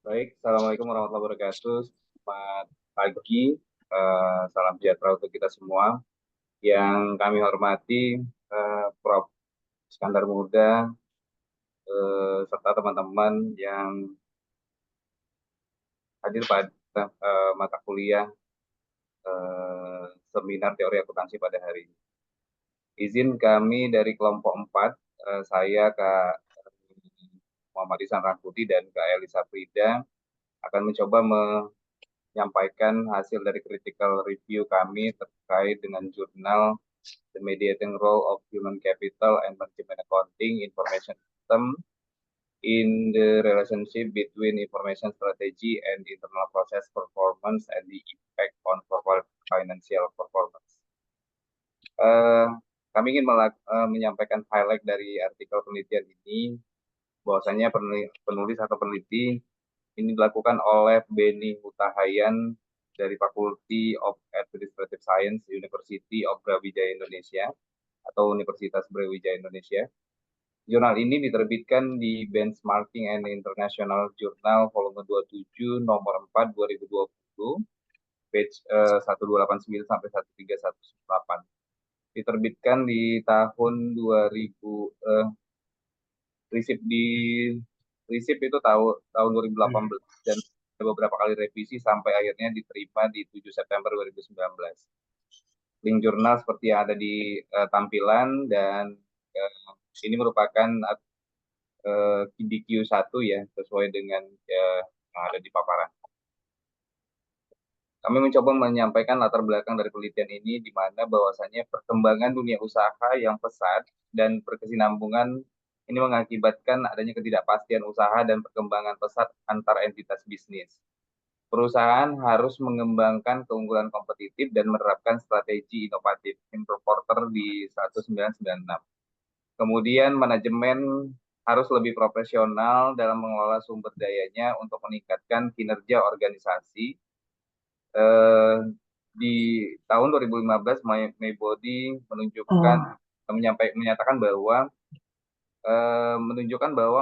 Baik, Assalamualaikum warahmatullahi wabarakatuh. Selamat pagi, salam sejahtera untuk kita semua. Yang kami hormati Prof. Iskandar Muda, serta teman-teman yang hadir pada mata kuliah seminar teori akuntansi pada hari ini. Izin kami dari kelompok 4, saya Kak Muhammad Ihsan Rahmudi dan Kak Elisa Frida akan mencoba menyampaikan hasil dari critical review kami terkait dengan jurnal The Mediating Role of Human Capital and Management Accounting Information System in the Relationship Between Information Strategy and Internal Process Performance and the Impact on Corporate Financial Performance. Eh, Kami ingin menyampaikan highlight dari artikel penelitian ini, bahwasanya penulis atau peneliti ini dilakukan oleh Beni Hutahayan dari Faculty of Administrative Science, University of Brawijaya Indonesia atau Universitas Brawijaya Indonesia. Jurnal ini diterbitkan di Benchmarking and International Journal volume 27 nomor 4 2020, page 1289 sampai 1318. Diterbitkan di tahun 2000, risip di risip itu tahun 2018 dan ada beberapa kali revisi sampai akhirnya diterima di 7 September 2019. Link jurnal seperti yang ada di tampilan dan ini merupakan KDQ1 ya, sesuai dengan yang ada di paparan. Kami mencoba menyampaikan latar belakang dari penelitian ini, di mana bahwasannya perkembangan dunia usaha yang pesat dan berkesinambungan ini mengakibatkan adanya ketidakpastian usaha dan perkembangan pesat antar entitas bisnis. Perusahaan harus mengembangkan keunggulan kompetitif dan menerapkan strategi inovatif. Reporter di 1996. Kemudian manajemen harus lebih profesional dalam mengelola sumber dayanya untuk meningkatkan kinerja organisasi. Eh, di tahun 2015, Maybody menyatakan bahwa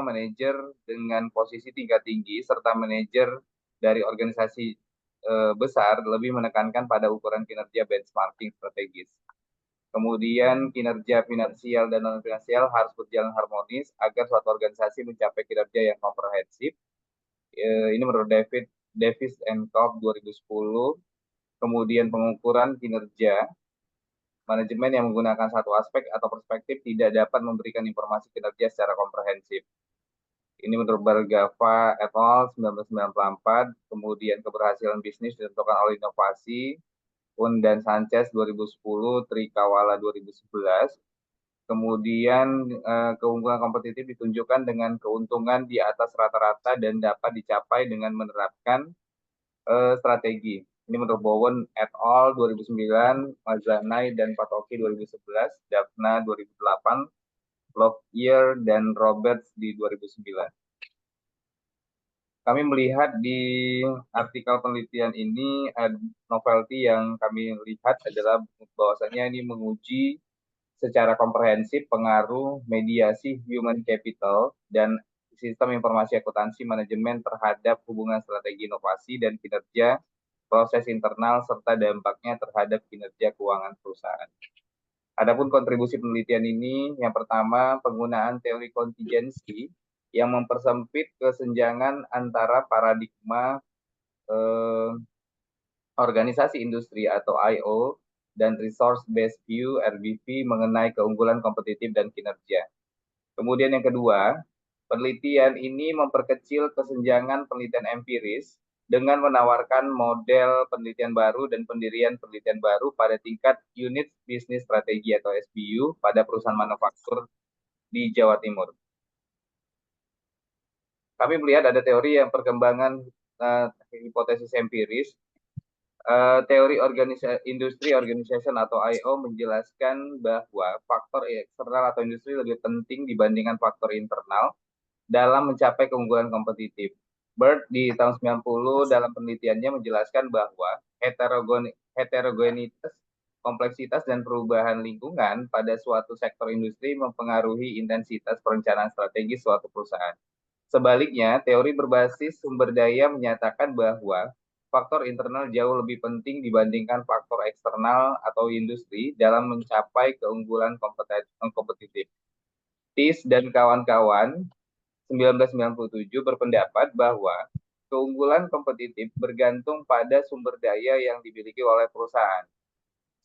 manajer dengan posisi tingkat tinggi serta manajer dari organisasi besar lebih menekankan pada ukuran kinerja benchmarking strategis. Kemudian kinerja finansial dan non finansial harus berjalan harmonis agar suatu organisasi mencapai kinerja yang komprehensif. Ini menurut Davis and Cobb 2010. Kemudian pengukuran kinerja manajemen yang menggunakan satu aspek atau perspektif tidak dapat memberikan informasi kinerja secara komprehensif. Ini menurut Bargava et al. 1994. Kemudian keberhasilan bisnis ditentukan oleh inovasi, Un dan Sanchez 2010, Trikawala 2011. Kemudian keunggulan kompetitif ditunjukkan dengan keuntungan di atas rata-rata dan dapat dicapai dengan menerapkan strategi. Ini menurut Bowen et al. 2009, Mazanai dan Patoki 2011, Daphna 2008, Lockyer dan Roberts di 2009. Kami melihat di artikel penelitian ini, novelty yang kami lihat adalah bahwasanya ini menguji secara komprehensif pengaruh mediasi human capital dan sistem informasi akuntansi manajemen terhadap hubungan strategi inovasi dan kinerja proses internal serta dampaknya terhadap kinerja keuangan perusahaan. Adapun kontribusi penelitian ini, yang pertama penggunaan teori kontingensi yang mempersempit kesenjangan antara paradigma organisasi industri atau IO dan resource based view RBV mengenai keunggulan kompetitif dan kinerja. Kemudian yang kedua, penelitian ini memperkecil kesenjangan penelitian empiris dengan menawarkan model penelitian baru dan pendirian penelitian baru pada tingkat unit bisnis strategi atau SBU pada perusahaan manufaktur di Jawa Timur. Kami melihat ada teori yang perkembangan hipotesis empiris. Teori industri organization atau IO menjelaskan bahwa faktor eksternal atau industri lebih penting dibandingkan faktor internal dalam mencapai keunggulan kompetitif. Bird di tahun 90 dalam penelitiannya menjelaskan bahwa heterogenitas, kompleksitas, dan perubahan lingkungan pada suatu sektor industri mempengaruhi intensitas perencanaan strategis suatu perusahaan. Sebaliknya, teori berbasis sumber daya menyatakan bahwa faktor internal jauh lebih penting dibandingkan faktor eksternal atau industri dalam mencapai keunggulan kompetitif. Tis dan kawan-kawan 1997 berpendapat bahwa keunggulan kompetitif bergantung pada sumber daya yang dimiliki oleh perusahaan.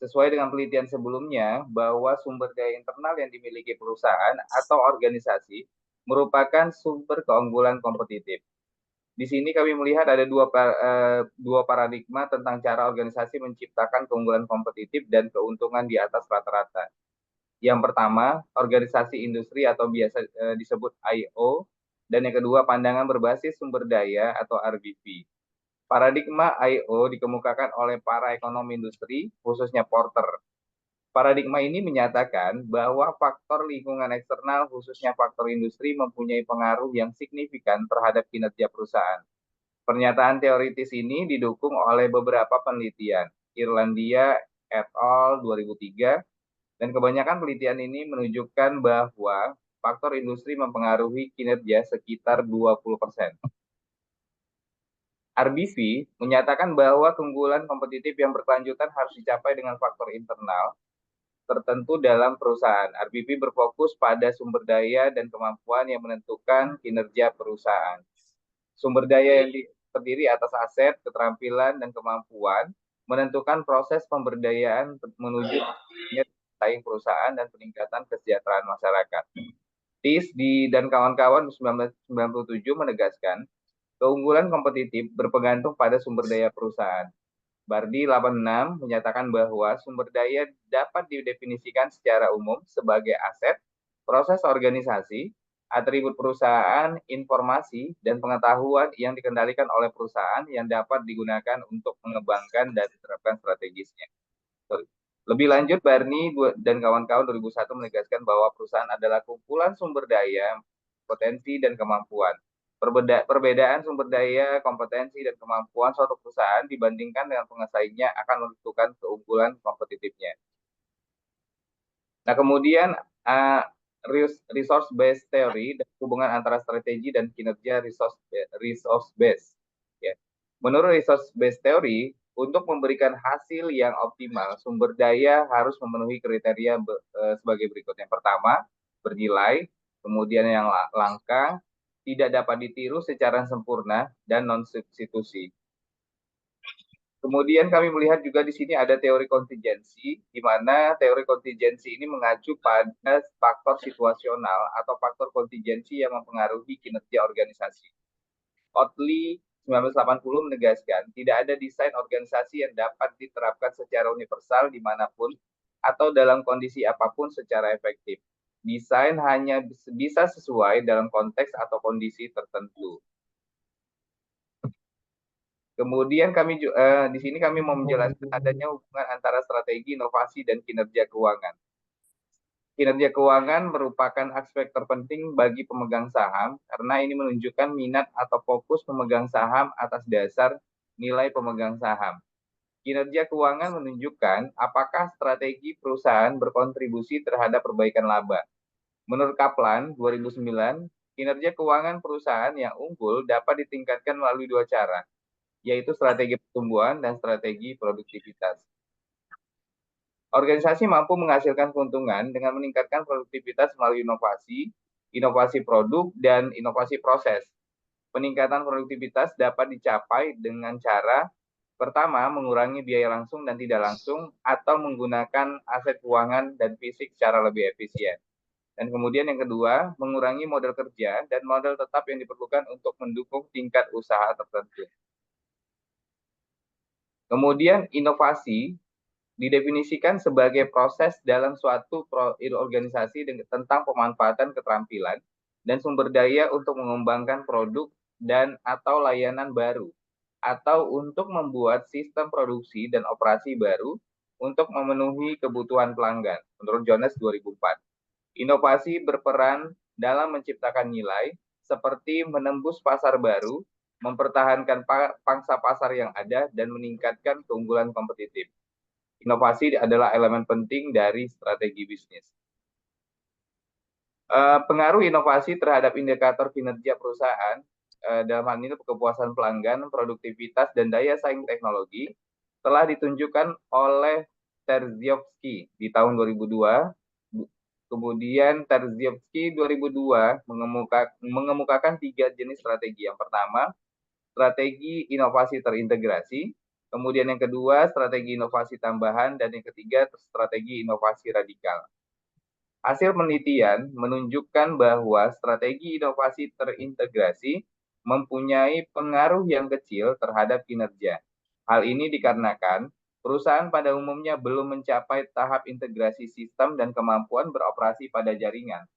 Sesuai dengan penelitian sebelumnya, bahwa sumber daya internal yang dimiliki perusahaan atau organisasi merupakan sumber keunggulan kompetitif. Di sini kami melihat ada dua paradigma tentang cara organisasi menciptakan keunggulan kompetitif dan keuntungan di atas rata-rata. Yang pertama, organisasi industri atau biasa disebut I/O, dan yang kedua, pandangan berbasis sumber daya atau RBP. Paradigma I/O dikemukakan oleh para ekonom industri, khususnya Porter. Paradigma ini menyatakan bahwa faktor lingkungan eksternal, khususnya faktor industri, mempunyai pengaruh yang signifikan terhadap kinerja perusahaan. Pernyataan teoritis ini didukung oleh beberapa penelitian, Irlandia et al. 2003, dan kebanyakan penelitian ini menunjukkan bahwa faktor industri mempengaruhi kinerja sekitar 20%. RBV menyatakan bahwa keunggulan kompetitif yang berkelanjutan harus dicapai dengan faktor internal tertentu dalam perusahaan. RBV berfokus pada sumber daya dan kemampuan yang menentukan kinerja perusahaan. Sumber daya yang terdiri atas aset, keterampilan, dan kemampuan menentukan proses pemberdayaan menuju saing perusahaan dan peningkatan kesejahteraan masyarakat. Tis dan kawan-kawan 1997 menegaskan keunggulan kompetitif berpegantung pada sumber daya perusahaan. Bardi 86 menyatakan bahwa sumber daya dapat didefinisikan secara umum sebagai aset, proses organisasi, atribut perusahaan, informasi, dan pengetahuan yang dikendalikan oleh perusahaan yang dapat digunakan untuk mengembangkan dan diterapkan strategisnya. Lebih lanjut, Barney dan kawan-kawan 2001 menegaskan bahwa perusahaan adalah kumpulan sumber daya, potensi, dan kemampuan. Perbedaan sumber daya, kompetensi, dan kemampuan suatu perusahaan dibandingkan dengan penguasainya akan menentukan keunggulan kompetitifnya. Nah, kemudian resource based theory dan hubungan antara strategi dan kinerja resource based. Ya. Menurut resource based theory, untuk memberikan hasil yang optimal, sumber daya harus memenuhi kriteria sebagai berikut. Yang pertama, bernilai, kemudian yang langka, tidak dapat ditiru secara sempurna, dan non-substitusi. Kemudian kami melihat juga di sini ada teori kontingensi, di mana teori kontingensi ini mengacu pada faktor situasional atau faktor kontingensi yang mempengaruhi kinerja organisasi. Otley 1980 menegaskan, tidak ada desain organisasi yang dapat diterapkan secara universal dimanapun atau dalam kondisi apapun secara efektif. Desain hanya bisa sesuai dalam konteks atau kondisi tertentu. Kemudian di sini kami mau menjelaskan adanya hubungan antara strategi, inovasi, dan kinerja keuangan. Kinerja keuangan merupakan aspek terpenting bagi pemegang saham karena ini menunjukkan minat atau fokus pemegang saham atas dasar nilai pemegang saham. Kinerja keuangan menunjukkan apakah strategi perusahaan berkontribusi terhadap perbaikan laba. Menurut Kaplan 2009, kinerja keuangan perusahaan yang unggul dapat ditingkatkan melalui dua cara, yaitu strategi pertumbuhan dan strategi produktivitas. Organisasi mampu menghasilkan keuntungan dengan meningkatkan produktivitas melalui inovasi produk, dan inovasi proses. Peningkatan produktivitas dapat dicapai dengan cara pertama, mengurangi biaya langsung dan tidak langsung, atau menggunakan aset keuangan dan fisik secara lebih efisien. Dan kemudian yang kedua, mengurangi modal kerja dan modal tetap yang diperlukan untuk mendukung tingkat usaha tertentu. Kemudian inovasi didefinisikan sebagai proses dalam suatu organisasi tentang pemanfaatan keterampilan dan sumber daya untuk mengembangkan produk dan atau layanan baru, atau untuk membuat sistem produksi dan operasi baru untuk memenuhi kebutuhan pelanggan. Menurut Jones 2004, inovasi berperan dalam menciptakan nilai seperti menembus pasar baru, mempertahankan pangsa pasar yang ada, dan meningkatkan keunggulan kompetitif. Inovasi adalah elemen penting dari strategi bisnis. Pengaruh inovasi terhadap indikator kinerja perusahaan, dalam hal ini kepuasan pelanggan, produktivitas, dan daya saing teknologi, telah ditunjukkan oleh Terziovsky di tahun 2002. Kemudian Terziovsky 2002 mengemukakan 3 jenis strategi. Yang pertama, strategi inovasi terintegrasi. Kemudian yang kedua, strategi inovasi tambahan. Dan yang ketiga, strategi inovasi radikal. Hasil penelitian menunjukkan bahwa strategi inovasi terintegrasi mempunyai pengaruh yang kecil terhadap kinerja. Hal ini dikarenakan perusahaan pada umumnya belum mencapai tahap integrasi sistem dan kemampuan beroperasi pada jaringan.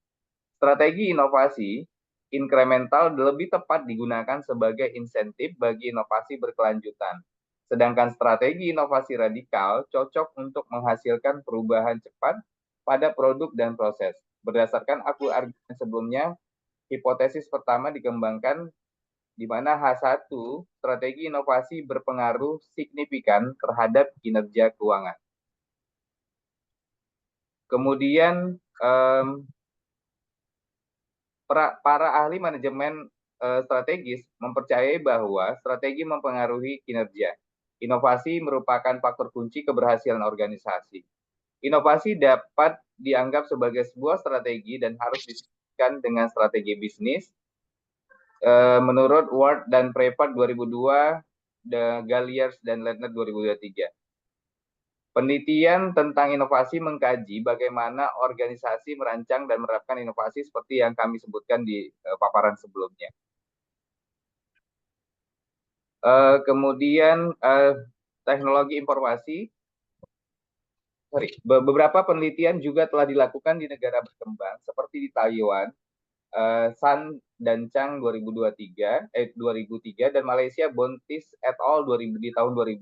Strategi inovasi inkremental lebih tepat digunakan sebagai insentif bagi inovasi berkelanjutan. Sedangkan strategi inovasi radikal cocok untuk menghasilkan perubahan cepat pada produk dan proses. Berdasarkan argumen sebelumnya, hipotesis pertama dikembangkan di mana H1, strategi inovasi berpengaruh signifikan terhadap kinerja keuangan. Kemudian para ahli manajemen strategis mempercayai bahwa strategi mempengaruhi kinerja. Inovasi merupakan faktor kunci keberhasilan organisasi. Inovasi dapat dianggap sebagai sebuah strategi dan harus disebutkan dengan strategi bisnis. Menurut Ward dan Prepart 2002, The Galliers dan Lerner 2023. Penelitian tentang inovasi mengkaji bagaimana organisasi merancang dan menerapkan inovasi seperti yang kami sebutkan di paparan sebelumnya. Kemudian teknologi informasi. Beberapa penelitian juga telah dilakukan di negara berkembang seperti di Taiwan, San dan Chang 2003 dan Malaysia Bontis et al. Di tahun 2000.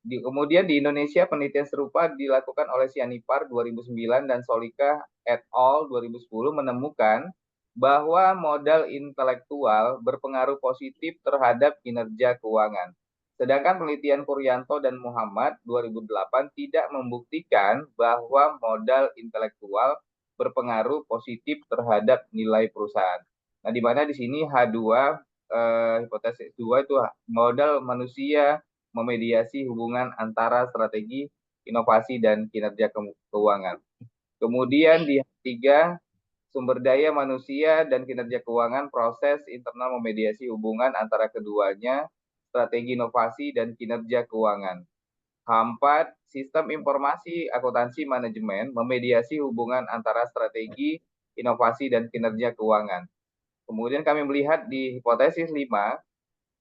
Kemudian di Indonesia penelitian serupa dilakukan oleh Sianipar 2009 dan Solika et al. 2010 menemukan bahwa modal intelektual berpengaruh positif terhadap kinerja keuangan. Sedangkan penelitian Kuryanto dan Muhammad 2008 tidak membuktikan bahwa modal intelektual berpengaruh positif terhadap nilai perusahaan. Nah, di mana di sini H2, hipotesis 2 itu modal manusia memediasi hubungan antara strategi, inovasi, dan kinerja keuangan. Kemudian di H3, sumber daya manusia dan kinerja keuangan, proses internal memediasi hubungan antara keduanya, strategi inovasi dan kinerja keuangan. H4, sistem informasi akuntansi manajemen memediasi hubungan antara strategi, inovasi, dan kinerja keuangan. Kemudian kami melihat di hipotesis 5,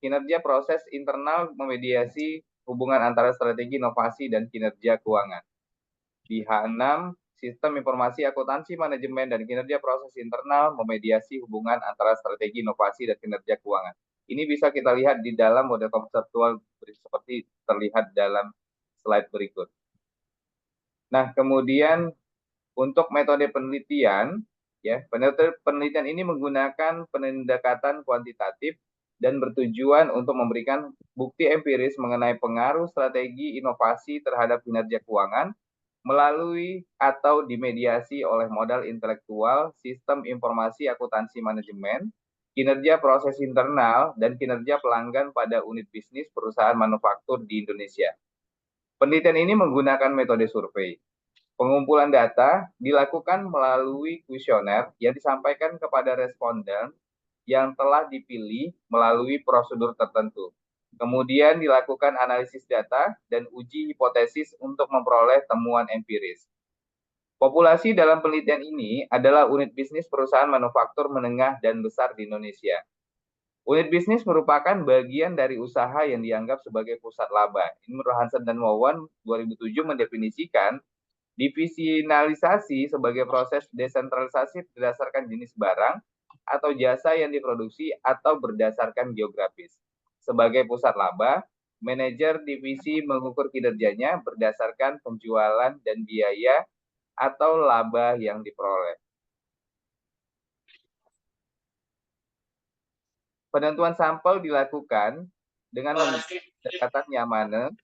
kinerja proses internal memediasi hubungan antara strategi, inovasi, dan kinerja keuangan. Di H6, sistem informasi akuntansi manajemen dan kinerja proses internal memediasi hubungan antara strategi, inovasi, dan kinerja keuangan. Ini bisa kita lihat di dalam model konseptual seperti terlihat dalam slide berikut. Nah, kemudian untuk metode penelitian, ya, penelitian ini menggunakan pendekatan kuantitatif dan bertujuan untuk memberikan bukti empiris mengenai pengaruh strategi inovasi terhadap kinerja keuangan melalui atau dimediasi oleh modal intelektual, sistem informasi akuntansi manajemen, kinerja proses internal, dan kinerja pelanggan pada unit bisnis perusahaan manufaktur di Indonesia. Penelitian ini menggunakan metode survei. Pengumpulan data dilakukan melalui kuesioner yang disampaikan kepada responden yang telah dipilih melalui prosedur tertentu. Kemudian dilakukan analisis data dan uji hipotesis untuk memperoleh temuan empiris. Populasi dalam penelitian ini adalah unit bisnis perusahaan manufaktur menengah dan besar di Indonesia. Unit bisnis merupakan bagian dari usaha yang dianggap sebagai pusat laba. Ini menurut Hansen dan Wawan 2007 mendefinisikan divisionalisasi sebagai proses desentralisasi berdasarkan jenis barang atau jasa yang diproduksi atau berdasarkan geografis. Sebagai pusat laba, manajer divisi mengukur kinerjanya berdasarkan penjualan dan biaya atau laba yang diperoleh. Penentuan sampel dilakukan dengan pendekatan Yamane,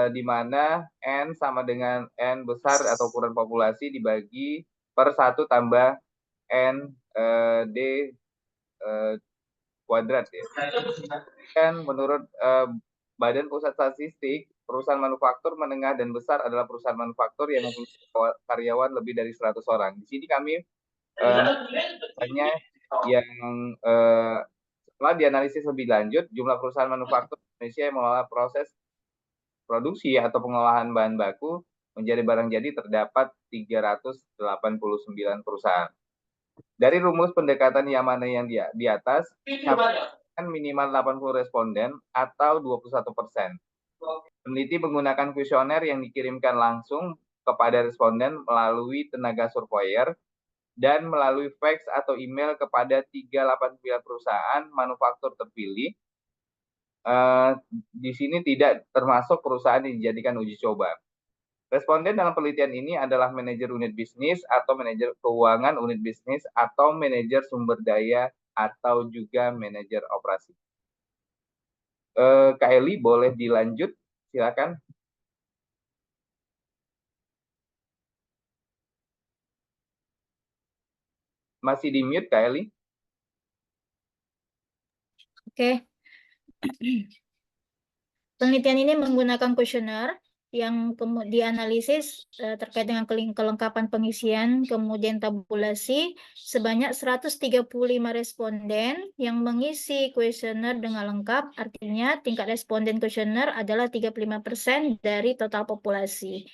di mana N sama dengan N besar atau ukuran populasi dibagi per 1 tambah N D kuadrat ya. Kan menurut Badan Pusat Statistik, perusahaan manufaktur menengah dan besar adalah perusahaan manufaktur yang mempunyai karyawan lebih dari 100 orang. Di sini kami hanya yang setelah dianalisis lebih lanjut, jumlah perusahaan manufaktur Indonesia yang mengelola proses produksi atau pengolahan bahan baku menjadi barang jadi terdapat 389 perusahaan. Dari rumus pendekatan yang mana yang di atas, minimal 80 responden atau 21%. Peneliti menggunakan kuesioner yang dikirimkan langsung kepada responden melalui tenaga surveyor dan melalui fax atau email kepada 389 perusahaan manufaktur terpilih. Di sini tidak termasuk perusahaan yang dijadikan uji coba. Responden dalam penelitian ini adalah manajer unit bisnis atau manajer keuangan unit bisnis atau manajer sumber daya atau juga manajer operasi. Kak Eli, boleh dilanjut? Silakan. Masih di mute, Kak Eli? Oke. Penelitian ini menggunakan kuesioner yang dianalisis terkait dengan kelengkapan pengisian, kemudian tabulasi sebanyak 135 responden yang mengisi kuesioner dengan lengkap, artinya tingkat responden kuesioner adalah 35% dari total populasi.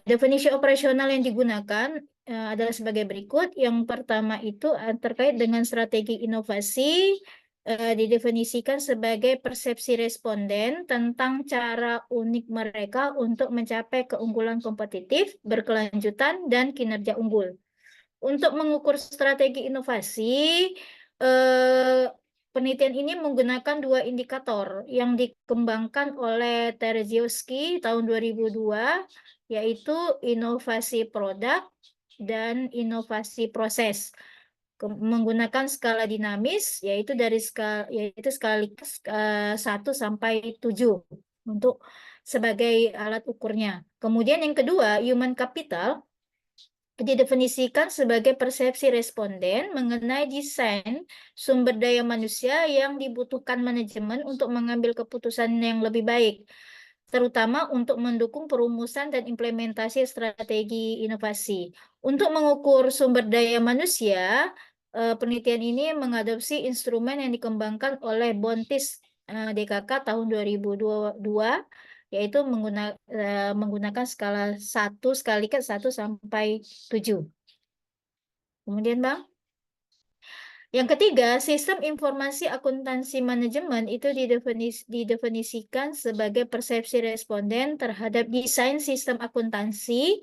Definisi operasional yang digunakan adalah sebagai berikut. Yang pertama itu terkait dengan strategi inovasi, didefinisikan sebagai persepsi responden tentang cara unik mereka untuk mencapai keunggulan kompetitif, berkelanjutan, dan kinerja unggul. Untuk mengukur strategi inovasi, penelitian ini menggunakan dua indikator yang dikembangkan oleh Terziowski tahun 2002, yaitu inovasi produk dan inovasi proses. Menggunakan skala dinamis, yaitu dari skala 1 sampai 7 untuk sebagai alat ukurnya. Kemudian yang kedua, human capital didefinisikan sebagai persepsi responden mengenai desain sumber daya manusia yang dibutuhkan manajemen untuk mengambil keputusan yang lebih baik, terutama untuk mendukung perumusan dan implementasi strategi inovasi. Untuk mengukur sumber daya manusia, penelitian ini mengadopsi instrumen yang dikembangkan oleh Bontis DKK tahun 2002, yaitu menggunakan skala 1 sampai 7. Kemudian, Bang. Yang ketiga, sistem informasi akuntansi manajemen itu didefinisikan sebagai persepsi responden terhadap desain sistem akuntansi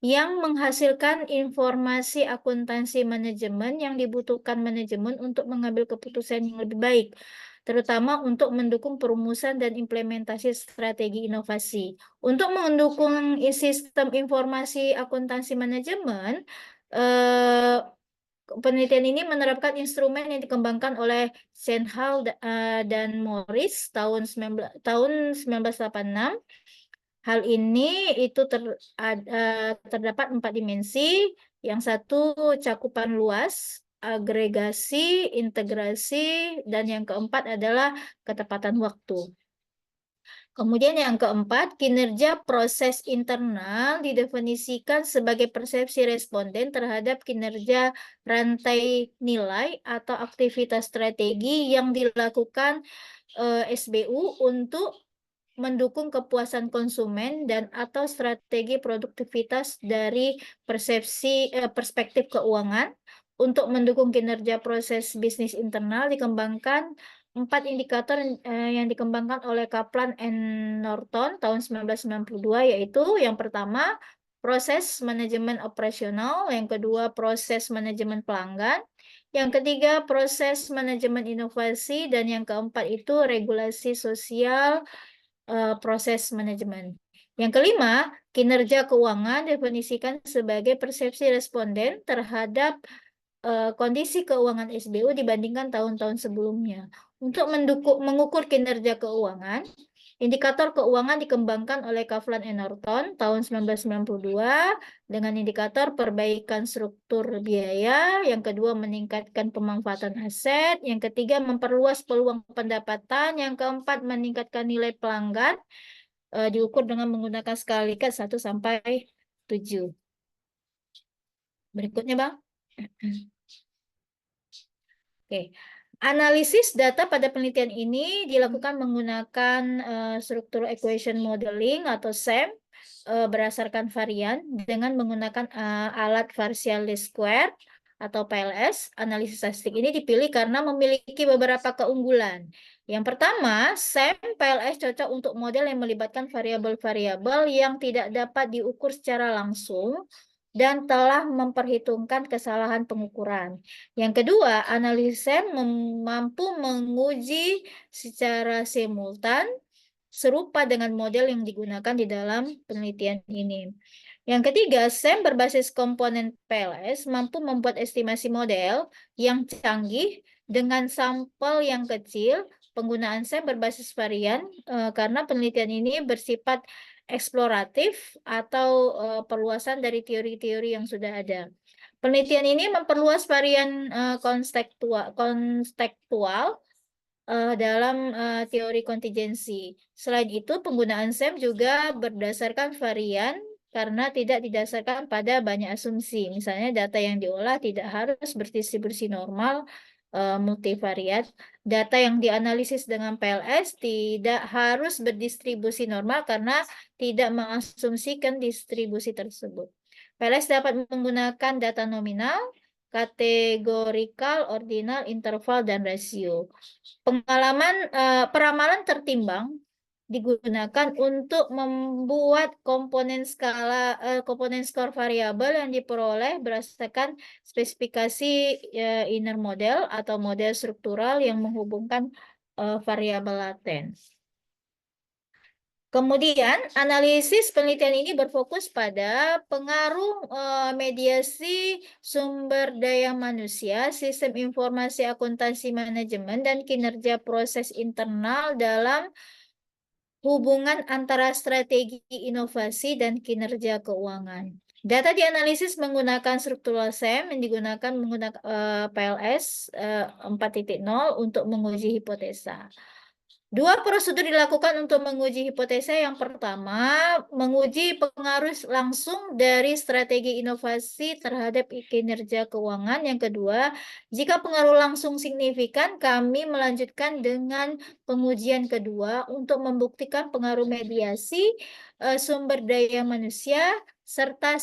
yang menghasilkan informasi akuntansi manajemen yang dibutuhkan manajemen untuk mengambil keputusan yang lebih baik, terutama untuk mendukung perumusan dan implementasi strategi inovasi. Untuk mendukung sistem informasi akuntansi manajemen, penelitian ini menerapkan instrumen yang dikembangkan oleh Senhal dan Morris tahun 1986. Hal ini itu terdapat 4 dimensi. Yang satu cakupan luas, agregasi, integrasi, dan yang keempat adalah ketepatan waktu. Kemudian yang keempat, kinerja proses internal didefinisikan sebagai persepsi responden terhadap kinerja rantai nilai atau aktivitas strategi yang dilakukan SBU untuk mendukung kepuasan konsumen dan atau strategi produktivitas dari perspektif keuangan. Untuk mendukung kinerja proses bisnis internal dikembangkan 4 indikator yang dikembangkan oleh Kaplan and Norton tahun 1992, yaitu yang pertama proses manajemen operasional, yang kedua proses manajemen pelanggan, yang ketiga proses manajemen inovasi, dan yang keempat itu regulasi sosial proses manajemen. Yang kelima, kinerja keuangan definisikan sebagai persepsi responden terhadap kondisi keuangan SBU dibandingkan tahun-tahun sebelumnya. Untuk mengukur kinerja keuangan, Indikator keuangan dikembangkan oleh Kaplan and Norton tahun 1992 dengan indikator perbaikan struktur biaya, yang kedua meningkatkan pemanfaatan aset, yang ketiga memperluas peluang pendapatan, yang keempat meningkatkan nilai pelanggan, diukur dengan menggunakan skala Likert 1 sampai 7. Berikutnya, Bang. Oke. Analisis data pada penelitian ini dilakukan menggunakan struktur equation modeling atau SEM berdasarkan varian dengan menggunakan alat partial least square atau PLS. Analisis statistik ini dipilih karena memiliki beberapa keunggulan. Yang pertama, SEM PLS cocok untuk model yang melibatkan variabel-variabel yang tidak dapat diukur secara langsung dan telah memperhitungkan kesalahan pengukuran. Yang kedua, analisis SEM mampu menguji secara simultan serupa dengan model yang digunakan di dalam penelitian ini. Yang ketiga, SEM berbasis komponen PLS mampu membuat estimasi model yang canggih dengan sampel yang kecil. Penggunaan SEM berbasis varian karena penelitian ini bersifat eksploratif atau perluasan dari teori-teori yang sudah ada. Penelitian ini memperluas varian konstektual dalam teori kontingensi. Selain itu, penggunaan SEM juga berdasarkan varian karena tidak didasarkan pada banyak asumsi. Misalnya data yang diolah tidak harus berdistribusi normal multivariat. Data yang dianalisis dengan PLS tidak harus berdistribusi normal karena tidak mengasumsikan distribusi tersebut. PLS dapat menggunakan data nominal, kategorikal, ordinal, interval, dan rasio. Peramalan tertimbang digunakan untuk membuat komponen skor variabel yang diperoleh berdasarkan spesifikasi inner model atau model struktural yang menghubungkan variabel laten. Kemudian, analisis penelitian ini berfokus pada pengaruh mediasi sumber daya manusia, sistem informasi akuntansi manajemen, dan kinerja proses internal dalam hubungan antara strategi inovasi dan kinerja keuangan. Data dianalisis menggunakan struktural SEM yang digunakan menggunakan PLS 4.0 untuk menguji hipotesa. Dua prosedur dilakukan untuk menguji hipotesa. Yang pertama, menguji pengaruh langsung dari strategi inovasi terhadap kinerja keuangan. Yang kedua, jika pengaruh langsung signifikan, kami melanjutkan dengan pengujian kedua untuk membuktikan pengaruh mediasi sumber daya manusia serta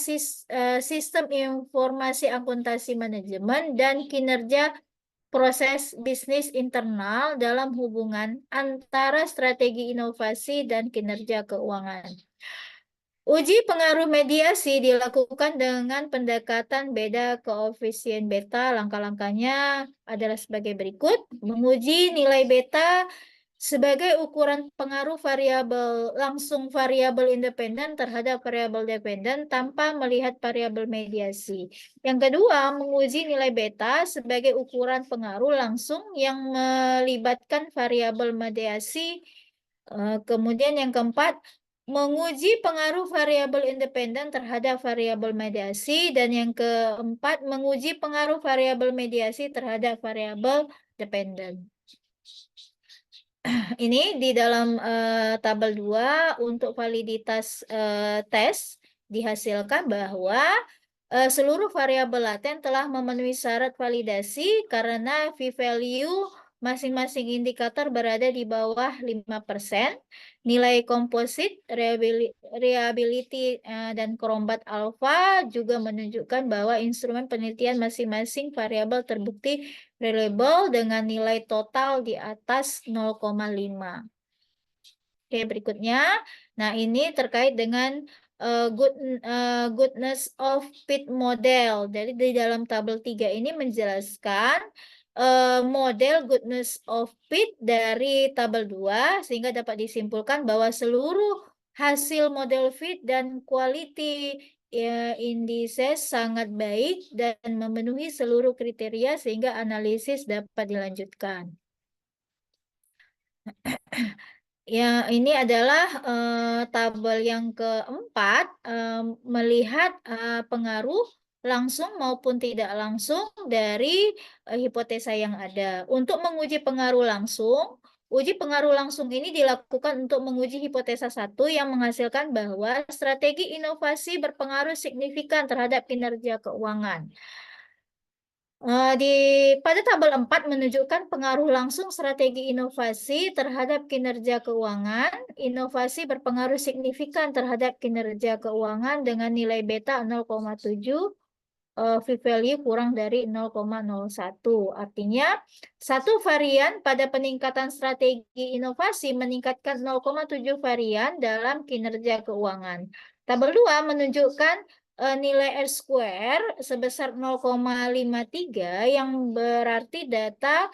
sistem informasi akuntansi manajemen dan kinerja proses bisnis internal dalam hubungan antara strategi inovasi dan kinerja keuangan. Uji pengaruh mediasi dilakukan dengan pendekatan beda koefisien beta. Langkah-langkahnya adalah sebagai berikut. Menguji nilai beta sebagai ukuran pengaruh langsung variabel independen terhadap variabel dependen tanpa melihat variabel mediasi. Yang kedua, menguji nilai beta sebagai ukuran pengaruh langsung yang melibatkan variabel mediasi. Kemudian yang keempat, menguji pengaruh variabel independen terhadap variabel mediasi. Dan yang keempat, menguji pengaruh variabel mediasi terhadap variabel dependen. Ini di dalam tabel 2 untuk validitas tes dihasilkan bahwa seluruh variabel laten telah memenuhi syarat validasi karena p-value masing-masing indikator berada di bawah 5%. Nilai komposit, reliability, dan Cronbach alpha juga menunjukkan bahwa instrumen penelitian masing-masing variabel terbukti reliable dengan nilai total di atas 0,5. Oke, berikutnya. Nah, ini terkait dengan goodness of fit model. Jadi di dalam tabel 3 ini menjelaskan model goodness of fit dari tabel 2 sehingga dapat disimpulkan bahwa seluruh hasil model fit dan quality indices sangat baik dan memenuhi seluruh kriteria sehingga analisis dapat dilanjutkan. Ya, ini adalah tabel yang keempat, melihat pengaruh langsung maupun tidak langsung dari hipotesa yang ada. Untuk menguji pengaruh langsung, uji pengaruh langsung ini dilakukan untuk menguji hipotesa satu yang menghasilkan bahwa strategi inovasi berpengaruh signifikan terhadap kinerja keuangan. Pada tabel 4 menunjukkan pengaruh langsung strategi inovasi terhadap kinerja keuangan. Inovasi berpengaruh signifikan terhadap kinerja keuangan dengan nilai beta 0,7, p-value kurang dari 0,01. Artinya, satu varian pada peningkatan strategi inovasi meningkatkan 0,7 varian dalam kinerja keuangan. Tabel 2 menunjukkan nilai R-square sebesar 0,53 yang berarti data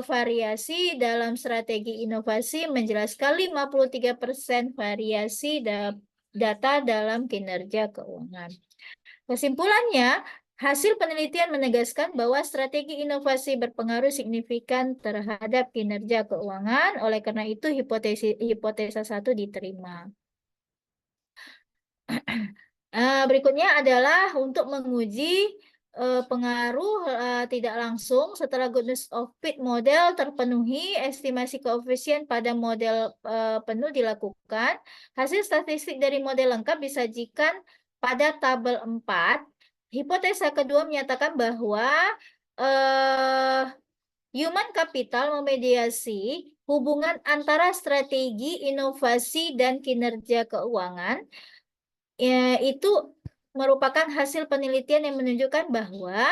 variasi dalam strategi inovasi menjelaskan 53% variasi data dalam kinerja keuangan. Kesimpulannya, hasil penelitian menegaskan bahwa strategi inovasi berpengaruh signifikan terhadap kinerja keuangan, oleh karena itu hipotesa satu diterima. Berikutnya adalah untuk menguji pengaruh tidak langsung setelah goodness of fit model terpenuhi, estimasi koefisien pada model penuh dilakukan. Hasil statistik dari model lengkap disajikan pada tabel 4. Hipotesa kedua menyatakan bahwa human capital memediasi hubungan antara strategi, inovasi, dan kinerja keuangan. Itu merupakan hasil penelitian yang menunjukkan bahwa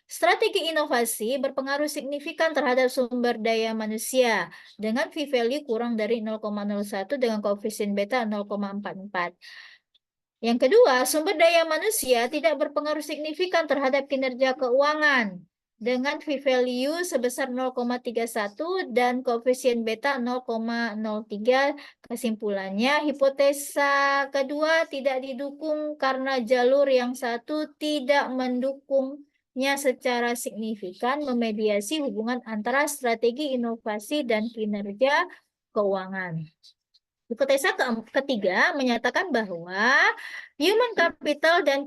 strategi inovasi berpengaruh signifikan terhadap sumber daya manusia dengan p-value kurang dari 0,01 dengan koefisien beta 0,44. Yang kedua, sumber daya manusia tidak berpengaruh signifikan terhadap kinerja keuangan dengan p-value sebesar 0,31 dan koefisien beta 0,03. Kesimpulannya, hipotesa kedua tidak didukung karena jalur yang satu tidak mendukungnya secara signifikan memediasi hubungan antara strategi inovasi dan kinerja keuangan. Hipotesa ketiga menyatakan bahwa human capital dan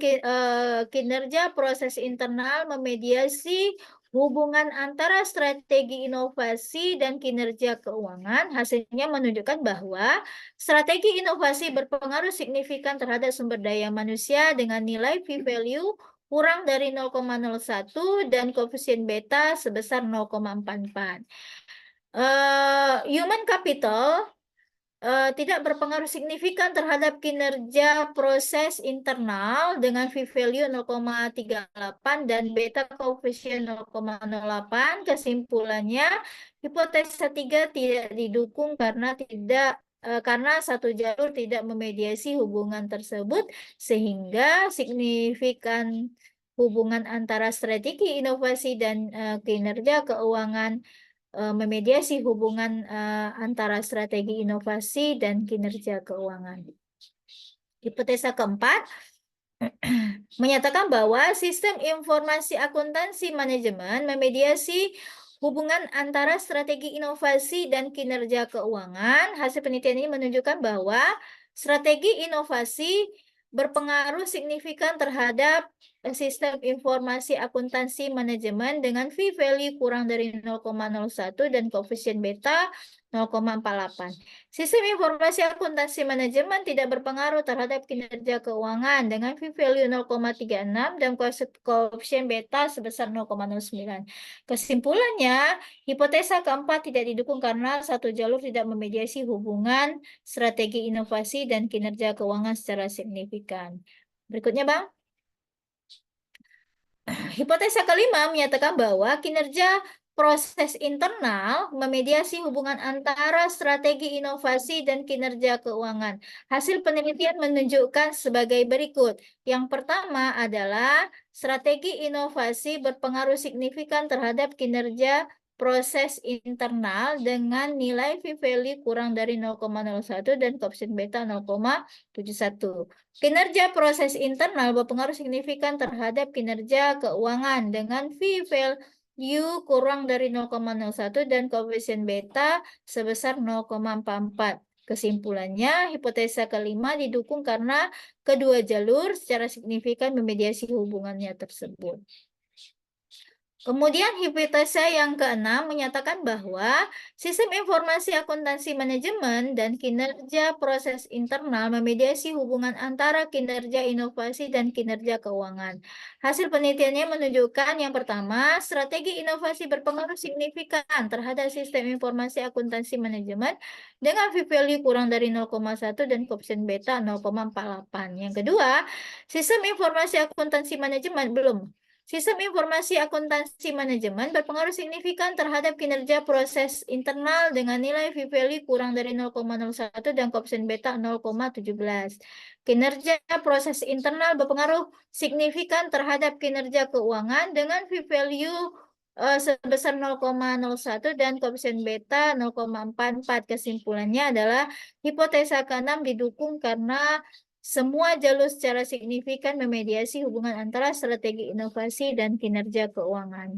kinerja proses internal memediasi hubungan antara strategi inovasi dan kinerja keuangan. Hasilnya menunjukkan bahwa strategi inovasi berpengaruh signifikan terhadap sumber daya manusia dengan nilai p-value kurang dari 0,01 dan koefisien beta sebesar 0,44. Human capital tidak berpengaruh signifikan terhadap kinerja proses internal dengan p-value 0,38 dan beta koefisien 0,08. Kesimpulannya, hipotesa 3 tidak didukung karena satu jalur tidak memediasi hubungan tersebut, sehingga signifikan hubungan antara strategi inovasi dan kinerja keuangan memediasi hubungan antara strategi inovasi dan kinerja keuangan. Hipotesa keempat menyatakan bahwa sistem informasi akuntansi manajemen memediasi hubungan antara strategi inovasi dan kinerja keuangan. Hasil penelitian ini menunjukkan bahwa strategi inovasi berpengaruh signifikan terhadap sistem informasi akuntansi manajemen dengan p-value kurang dari 0,01 dan koefisien beta 0,48. Sistem informasi akuntansi manajemen tidak berpengaruh terhadap kinerja keuangan dengan p-value 0,36 dan koefisien beta sebesar 0,09. Kesimpulannya, hipotesa keempat tidak didukung karena satu jalur tidak memediasi hubungan strategi inovasi dan kinerja keuangan secara signifikan. Berikutnya, Bang. Hipotesa kelima menyatakan bahwa kinerja proses internal memediasi hubungan antara strategi inovasi dan kinerja keuangan. Hasil penelitian menunjukkan sebagai berikut. Yang pertama adalah strategi inovasi berpengaruh signifikan terhadap kinerja proses internal dengan nilai p-value kurang dari 0,01 dan koefisien beta 0,71. Kinerja proses internal berpengaruh signifikan terhadap kinerja keuangan dengan U kurang dari 0,01 dan koefisien beta sebesar 0,44. Kesimpulannya, hipotesa kelima didukung karena kedua jalur secara signifikan memediasi hubungannya tersebut. Kemudian hipotesa yang keenam menyatakan bahwa sistem informasi akuntansi manajemen dan kinerja proses internal memediasi hubungan antara kinerja inovasi dan kinerja keuangan. Hasil penelitiannya menunjukkan yang pertama, strategi inovasi berpengaruh signifikan terhadap sistem informasi akuntansi manajemen dengan V-value kurang dari 0,1 dan koefisien beta 0,48. Yang kedua, sistem informasi akuntansi manajemen Sistem informasi akuntansi manajemen berpengaruh signifikan terhadap kinerja proses internal dengan nilai V-value kurang dari 0,01 dan koefisien beta 0,17. Kinerja proses internal berpengaruh signifikan terhadap kinerja keuangan dengan V-value sebesar 0,01 dan koefisien beta 0,44. Kesimpulannya adalah hipotesa ke-6 didukung karena semua jalur secara signifikan memediasi hubungan antara strategi inovasi dan kinerja keuangan.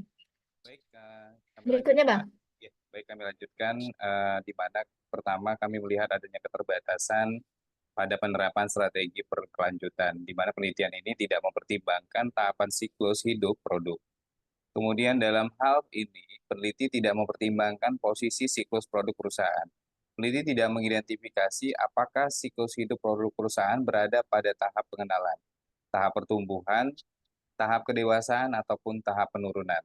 Baik, kami Berikutnya, lanjutkan. Bang. Ya, baik, kami lanjutkan di mana pertama kami melihat adanya keterbatasan pada penerapan strategi berkelanjutan, di mana penelitian ini tidak mempertimbangkan tahapan siklus hidup produk. Kemudian dalam hal ini, peneliti tidak mempertimbangkan posisi siklus produk perusahaan. Peneliti tidak mengidentifikasi apakah siklus hidup produk perusahaan berada pada tahap pengenalan, tahap pertumbuhan, tahap kedewasaan, ataupun tahap penurunan.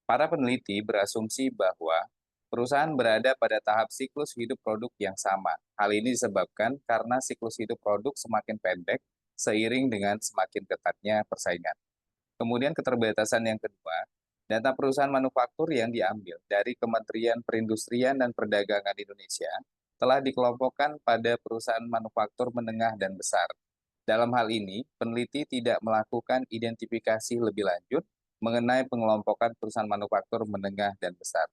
Para peneliti berasumsi bahwa perusahaan berada pada tahap siklus hidup produk yang sama. Hal ini disebabkan karena siklus hidup produk semakin pendek seiring dengan semakin ketatnya persaingan. Kemudian keterbatasan yang kedua, data perusahaan manufaktur yang diambil dari Kementerian Perindustrian dan Perdagangan Indonesia telah dikelompokkan pada perusahaan manufaktur menengah dan besar. Dalam hal ini, peneliti tidak melakukan identifikasi lebih lanjut mengenai pengelompokan perusahaan manufaktur menengah dan besar.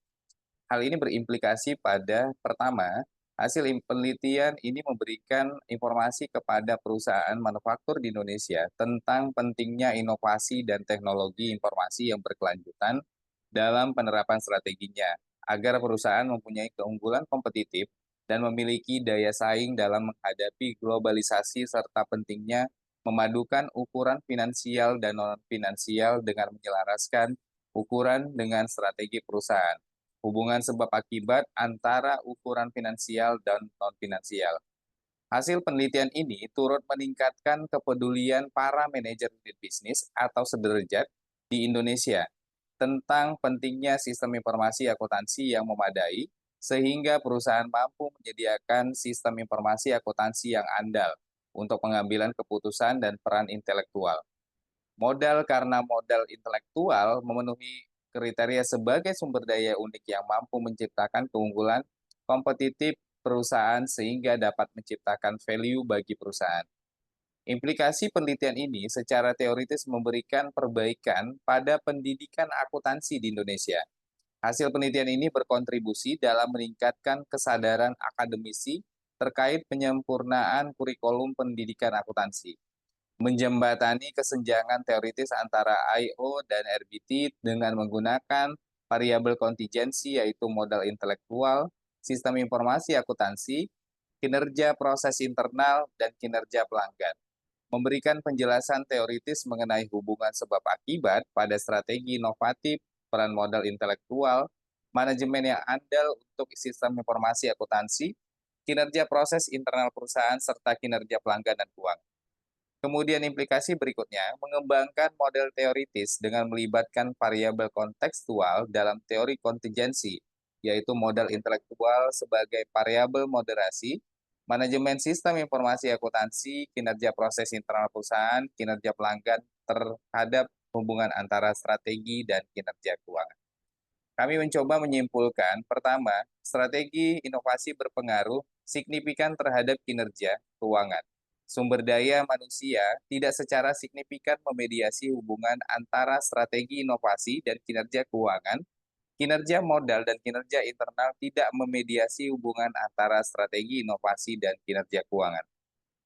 Hal ini berimplikasi pada, pertama, hasil penelitian ini memberikan informasi kepada perusahaan manufaktur di Indonesia tentang pentingnya inovasi dan teknologi informasi yang berkelanjutan dalam penerapan strateginya, agar perusahaan mempunyai keunggulan kompetitif dan memiliki daya saing dalam menghadapi globalisasi serta pentingnya memadukan ukuran finansial dan non-finansial dengan menyelaraskan ukuran dengan strategi perusahaan. Hubungan sebab akibat antara ukuran finansial dan non-finansial. Hasil penelitian ini turut meningkatkan kepedulian para manajer unit bisnis atau sederajat di Indonesia tentang pentingnya sistem informasi akuntansi yang memadai, sehingga perusahaan mampu menyediakan sistem informasi akuntansi yang andal untuk pengambilan keputusan dan peran intelektual. Modal karena modal intelektual memenuhi kriteria sebagai sumber daya unik yang mampu menciptakan keunggulan kompetitif perusahaan sehingga dapat menciptakan value bagi perusahaan. Implikasi penelitian ini secara teoritis memberikan perbaikan pada pendidikan akuntansi di Indonesia. Hasil penelitian ini berkontribusi dalam meningkatkan kesadaran akademisi terkait penyempurnaan kurikulum pendidikan akuntansi, menjembatani kesenjangan teoritis antara I/O dan RBT dengan menggunakan variabel kontingensi yaitu modal intelektual, sistem informasi akuntansi, kinerja proses internal, dan kinerja pelanggan. Memberikan penjelasan teoritis mengenai hubungan sebab akibat pada strategi inovatif, peran modal intelektual, manajemen yang andal untuk sistem informasi akuntansi, kinerja proses internal perusahaan, serta kinerja pelanggan dan keuangan. Kemudian implikasi berikutnya, mengembangkan model teoritis dengan melibatkan variabel kontekstual dalam teori kontingensi, yaitu modal intelektual sebagai variabel moderasi, manajemen sistem informasi akuntansi, kinerja proses internal perusahaan, kinerja pelanggan terhadap hubungan antara strategi dan kinerja keuangan. Kami mencoba menyimpulkan, pertama, strategi inovasi berpengaruh signifikan terhadap kinerja keuangan. Sumber daya manusia tidak secara signifikan memediasi hubungan antara strategi inovasi dan kinerja keuangan. Kinerja modal dan kinerja internal tidak memediasi hubungan antara strategi inovasi dan kinerja keuangan.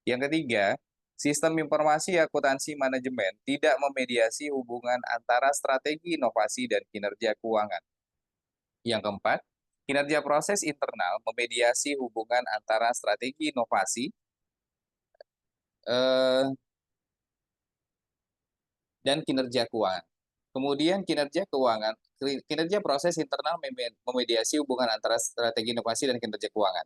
Yang ketiga, Sistem informasi akuntansi manajemen tidak memediasi hubungan antara strategi inovasi dan kinerja keuangan. Yang keempat, kinerja proses internal memediasi hubungan antara strategi inovasi eh, dan kinerja keuangan. Kemudian kinerja proses internal memediasi hubungan antara strategi inovasi dan kinerja keuangan.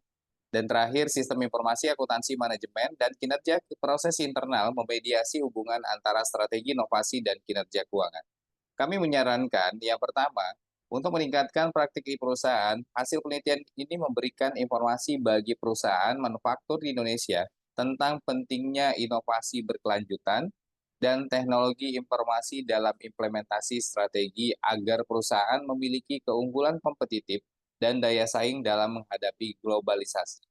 Dan terakhir, sistem informasi akuntansi manajemen dan kinerja proses internal memediasi hubungan antara strategi inovasi dan kinerja keuangan. Kami menyarankan yang pertama, untuk meningkatkan praktik di perusahaan, hasil penelitian ini memberikan informasi bagi perusahaan manufaktur di Indonesia tentang pentingnya inovasi berkelanjutan dan teknologi informasi dalam implementasi strategi agar perusahaan memiliki keunggulan kompetitif dan daya saing dalam menghadapi globalisasi.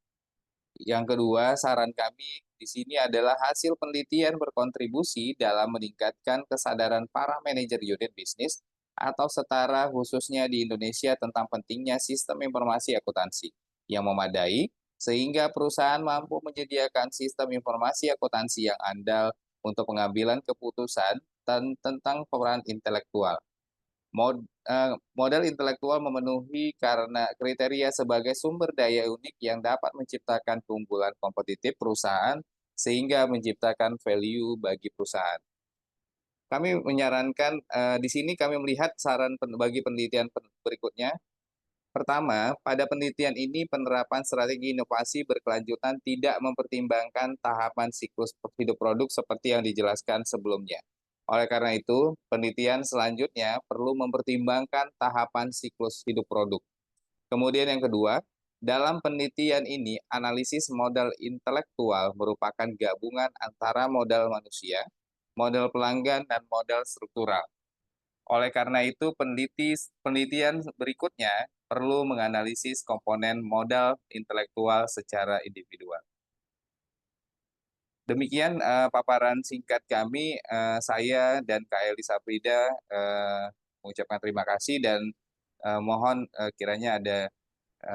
Yang kedua, saran kami di sini adalah hasil penelitian berkontribusi dalam meningkatkan kesadaran para manajer unit bisnis atau setara khususnya di Indonesia tentang pentingnya sistem informasi akuntansi yang memadai sehingga perusahaan mampu menyediakan sistem informasi akuntansi yang andal untuk pengambilan keputusan tentang peran intelektual. Modal intelektual memenuhi karena kriteria sebagai sumber daya unik yang dapat menciptakan keunggulan kompetitif perusahaan sehingga menciptakan value bagi perusahaan. Kami menyarankan di sini kami melihat saran bagi penelitian berikutnya. Pertama, pada penelitian ini penerapan strategi inovasi berkelanjutan tidak mempertimbangkan tahapan siklus hidup produk seperti yang dijelaskan sebelumnya. Oleh karena itu, penelitian selanjutnya perlu mempertimbangkan tahapan siklus hidup produk. Kemudian yang kedua, dalam penelitian ini, analisis modal intelektual merupakan gabungan antara modal manusia, modal pelanggan, dan modal struktural. Oleh karena itu, penelitian berikutnya perlu menganalisis komponen modal intelektual secara individual. Demikian paparan singkat kami, saya dan Kak Elisa Frida mengucapkan terima kasih dan mohon kiranya ada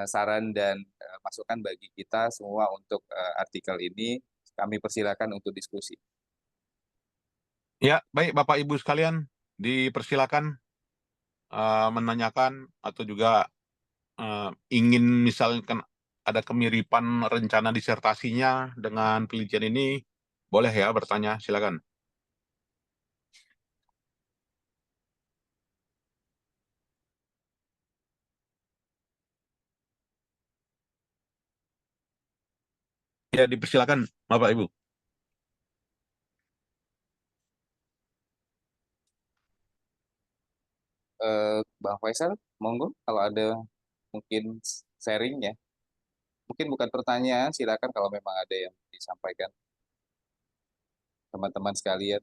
saran dan masukan bagi kita semua untuk artikel ini. Kami persilakan untuk diskusi. Ya, baik Bapak Ibu sekalian, dipersilakan menanyakan atau juga ingin misalkan ada kemiripan rencana disertasinya dengan penelitian ini, boleh ya bertanya, silakan. Ya, dipersilakan Bapak Ibu. Bang Faisal, monggo kalau ada mungkin sharing ya. Mungkin bukan pertanyaan, silakan kalau memang ada yang disampaikan teman-teman sekalian.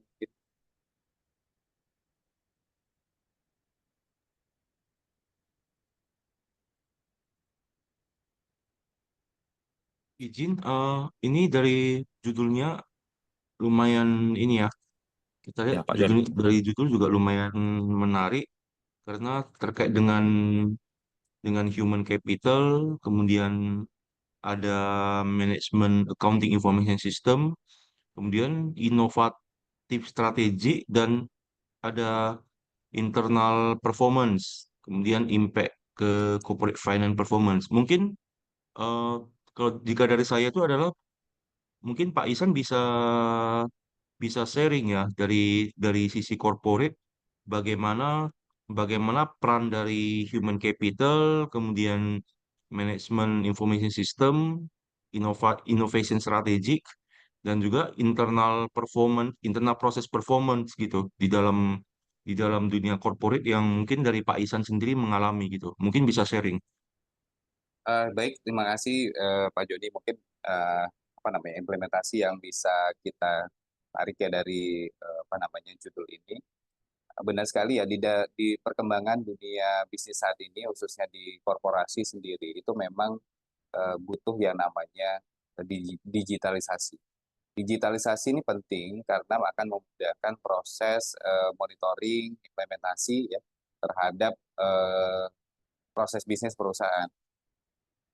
Izin, ini dari judulnya lumayan ini ya. Kita lihat Ya, Pak Joni. dari judul juga lumayan menarik karena terkait dengan human capital, kemudian ada manajemen accounting information system, kemudian inovatif strategi dan ada internal performance, kemudian impact ke corporate finance performance. Mungkin eh, kalau jika dari saya itu adalah mungkin Pak Isan bisa bisa sharing ya dari sisi corporate bagaimana bagaimana peran dari human capital, kemudian manajemen information system, innovation strategic dan juga internal proses performance gitu di dalam dunia corporate yang mungkin dari Pak Isan sendiri mengalami gitu. Mungkin bisa sharing. Baik, terima kasih Pak Joni. Mungkin apa namanya implementasi yang bisa kita tarik ya dari apa namanya judul ini. Benar sekali ya di perkembangan dunia bisnis saat ini, khususnya di korporasi sendiri, itu memang butuh yang namanya digitalisasi. Digitalisasi ini penting karena akan memudahkan proses monitoring, implementasi ya terhadap proses bisnis perusahaan.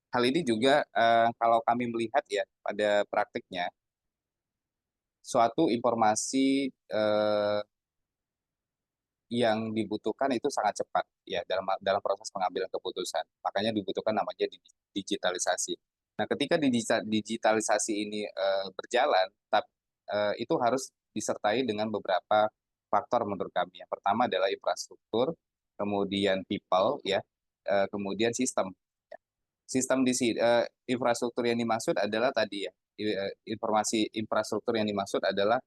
Hal ini juga kalau kami melihat ya pada praktiknya, suatu informasi yang dibutuhkan itu sangat cepat ya dalam proses pengambilan keputusan. Makanya dibutuhkan namanya digitalisasi. Nah, ketika digitalisasi ini berjalan, itu harus disertai dengan beberapa faktor menurut kami. Yang pertama adalah infrastruktur, kemudian people ya, kemudian sistem. Sistem infrastruktur yang dimaksud adalah tadi ya, informasi infrastruktur yang dimaksud adalah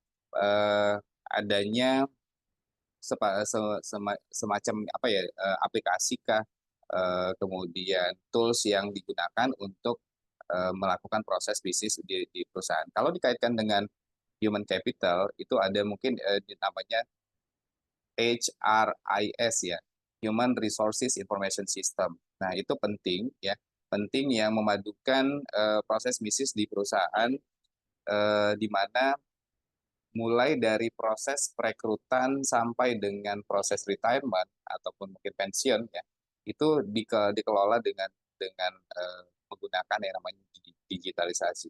adanya semacam apa ya, aplikasi kah, kemudian tools yang digunakan untuk melakukan proses bisnis di perusahaan. Kalau dikaitkan dengan human capital, itu ada mungkin namanya HRIS ya, Human Resources Information System. Nah, itu penting ya, penting yang memadukan proses bisnis di perusahaan, di mana mulai dari proses perekrutan sampai dengan proses retirement ataupun mungkin pensiun ya, itu dikelola dengan menggunakan yang namanya digitalisasi.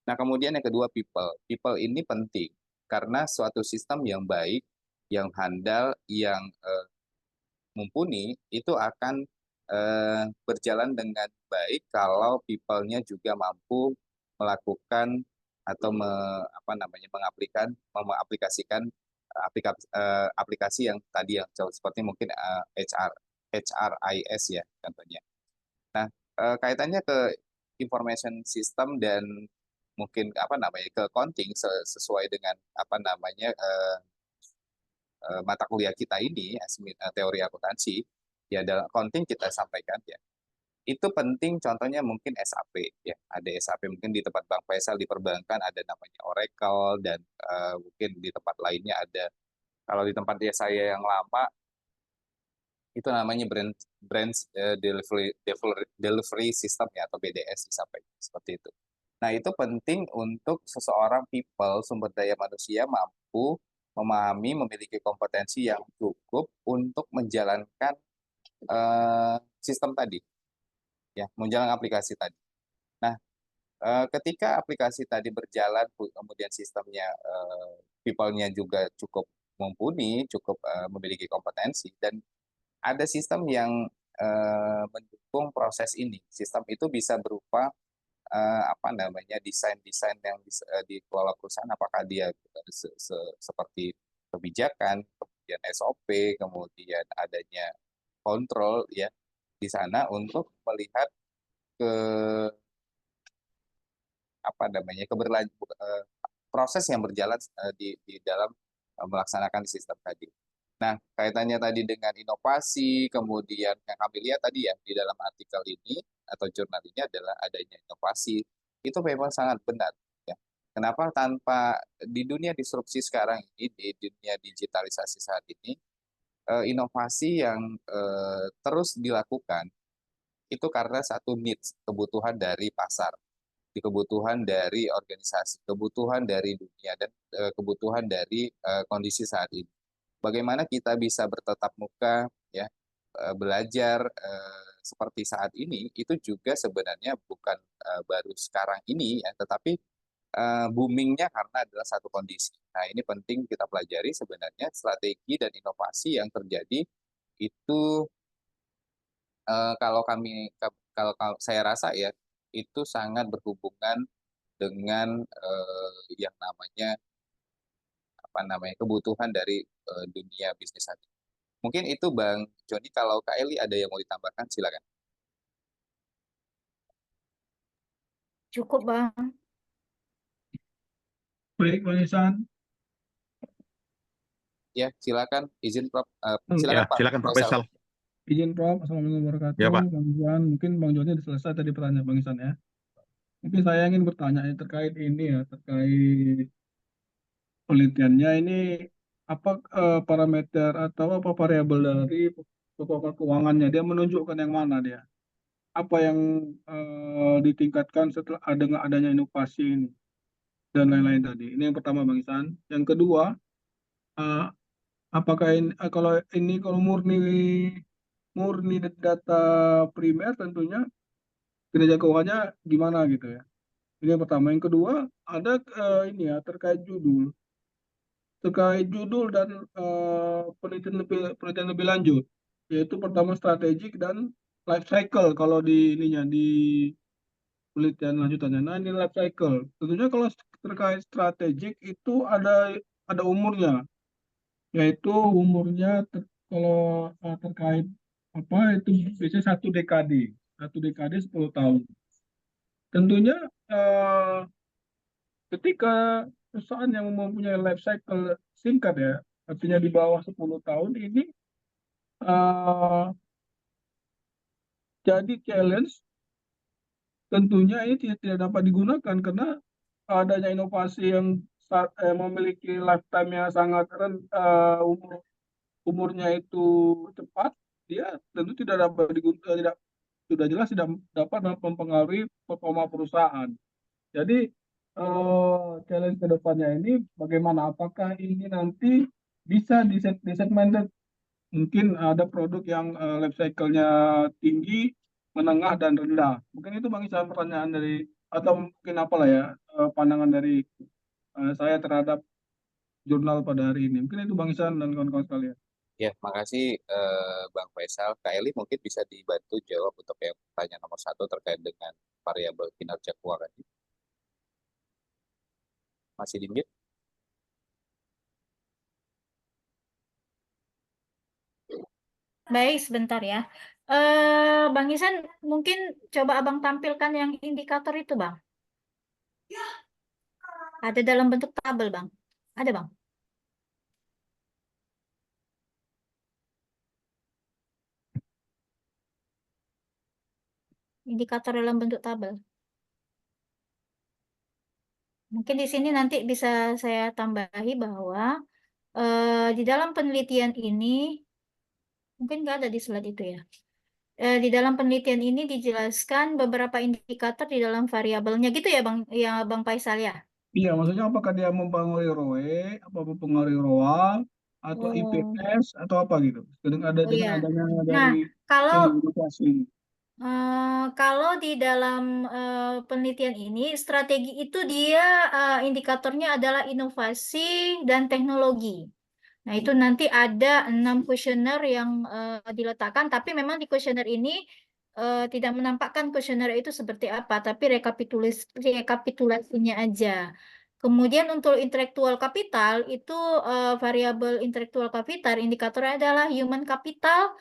Nah, kemudian yang kedua people. People ini penting karena suatu sistem yang baik, yang handal, yang mumpuni itu akan berjalan dengan baik kalau people-nya juga mampu melakukan atau mengaplikasikan aplikasi yang tadi yang seperti mungkin HRIS ya contohnya. Nah, kaitannya ke information system dan mungkin ke accounting sesuai dengan mata kuliah kita ini teori akuntansi ya, dalam accounting kita sampaikan ya. Itu penting, contohnya mungkin SAP ya, ada SAP mungkin di tempat Bank Faisal di perbankan ada namanya Oracle, dan mungkin di tempat lainnya ada, kalau di tempat saya yang lama itu namanya branch delivery system ya, atau BDS disampaikan seperti itu. Nah, itu penting untuk seseorang people, sumber daya manusia mampu memahami, memiliki kompetensi yang cukup untuk menjalankan sistem tadi ya, menjalankan aplikasi tadi. Nah, ketika aplikasi tadi berjalan, kemudian sistemnya, people-nya juga cukup mumpuni, cukup memiliki kompetensi, dan ada sistem yang mendukung proses ini. Sistem itu bisa berupa desain yang dikelola perusahaan, apakah dia seperti kebijakan, kemudian SOP, kemudian adanya kontrol ya di sana untuk melihat ke proses yang berjalan di dalam melaksanakan sistem tadi. Nah, kaitannya tadi dengan inovasi, kemudian yang kami lihat tadi ya di dalam artikel ini atau jurnal ini adalah adanya inovasi. Itu memang sangat benar ya. Kenapa tanpa di dunia disrupsi sekarang ini, di dunia digitalisasi saat ini, inovasi yang terus dilakukan itu karena satu needs, kebutuhan dari pasar, kebutuhan dari organisasi, kebutuhan dari dunia, dan kebutuhan dari kondisi saat ini. Bagaimana kita bisa bertatap muka ya, belajar seperti saat ini, itu juga sebenarnya bukan baru sekarang ini ya, tetapi boomingnya karena adalah satu kondisi. Nah, ini penting kita pelajari sebenarnya strategi dan inovasi yang terjadi itu, kalau saya rasa ya, itu sangat berhubungan dengan yang namanya kebutuhan dari dunia bisnis tadi. Mungkin itu Bang Joni. Kalau Kak Eli ada yang mau ditambahkan, silakan. Cukup, Bang. Baik, Bang Ihsan. Ya, silakan. Izin Prof. Ya, Silakan Pak silakan Pak Faisal. Faisal. Izin Prof. Assalamualaikum warahmatullahi Ya, Pak. wabarakatuh. Bang Ihsan, mungkin Bang Joni sudah selesai tadi pertanyaan Bang Ihsan ya. Mungkin saya ingin bertanya terkait ini ya, terkait penelitiannya ini apa parameter atau apa variabel dari performa keuangannya, dia menunjukkan yang mana dia? Apa yang ditingkatkan setelah adanya inovasi ini dan lain-lain tadi. Ini yang pertama Bang Ihsan. Yang kedua, apakah ini, kalau murni data primer, tentunya kinerja keuangannya gimana gitu ya. Ini yang pertama. Yang kedua, ada ini ya, terkait judul. Terkait judul dan penelitian lebih lanjut. Yaitu pertama strategik dan life cycle kalau di ininya, di penelitian lanjutannya. Nah, ini life cycle. Tentunya kalau terkait strategik itu ada umurnya, yaitu umurnya kalau terkait apa itu biasanya 1 dekade, 10 tahun. Tentunya eh, ketika perusahaan yang mempunyai life cycle singkat ya, artinya di bawah 10 tahun ini eh, jadi challenge. Tentunya ini tidak dapat digunakan karena adanya inovasi yang memiliki lifetime yang sangat umurnya itu cepat, dia tentu tidak dapat digunakan, tidak, sudah jelas tidak dapat mempengaruhi performa perusahaan. Jadi challenge ke depannya ini bagaimana, apakah ini nanti bisa disegmented, mungkin ada produk yang life cycle-nya tinggi, menengah, dan rendah. Mungkin itu Bang Isan pertanyaan dari, atau mungkin apalah ya, pandangan dari saya terhadap jurnal pada hari ini. Mungkin itu Bang Isan dan kawan-kawan sekalian. Ya, makasih Bang Faisal. Kak Eli mungkin bisa dibantu jawab untuk yang pertanyaan nomor 1 terkait dengan variabel kinerja keuangan. Masih di mute? Baik, sebentar ya. Bang Isan, mungkin coba Abang tampilkan yang indikator itu, Bang. Ada dalam bentuk tabel, Bang. Ada, Bang. Indikator dalam bentuk tabel. Mungkin di sini nanti bisa saya tambahi bahwa di dalam penelitian ini, mungkin nggak ada di slide itu ya. Di dalam penelitian ini dijelaskan beberapa indikator di dalam variabelnya gitu ya Bang Faisal ya. Iya, maksudnya apakah dia mempengaruhi ROE, apa mempengaruhi ROA, atau Oh, IPS, atau apa gitu. Dengan oh dengan ya. adanya Nah, dari kalau inovasi ini. kalau di dalam penelitian ini strategi itu dia indikatornya adalah inovasi dan teknologi. Nah, itu nanti ada 6 kuesioner yang diletakkan, tapi memang di kuesioner ini tidak menampakkan kuesioner itu seperti apa, tapi rekapitulasinya aja. Kemudian untuk intelektual kapital itu variabel intelektual kapital indikatornya adalah human capital,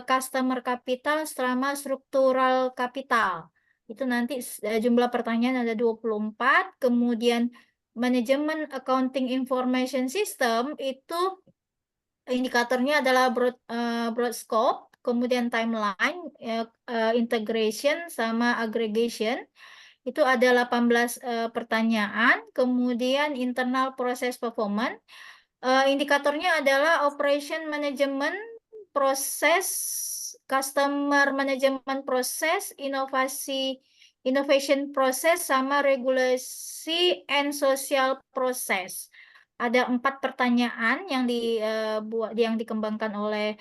customer capital, sama struktural kapital. Itu nanti jumlah pertanyaan ada 24, kemudian manajemen accounting information system itu indikatornya adalah broad scope, kemudian timeline, integration, sama aggregation. Itu ada 18 pertanyaan, kemudian internal process performance. Indikatornya adalah operation management, proses, customer management proses, innovation proses, sama regulasi and social process. Ada 4 pertanyaan yang dikembangkan oleh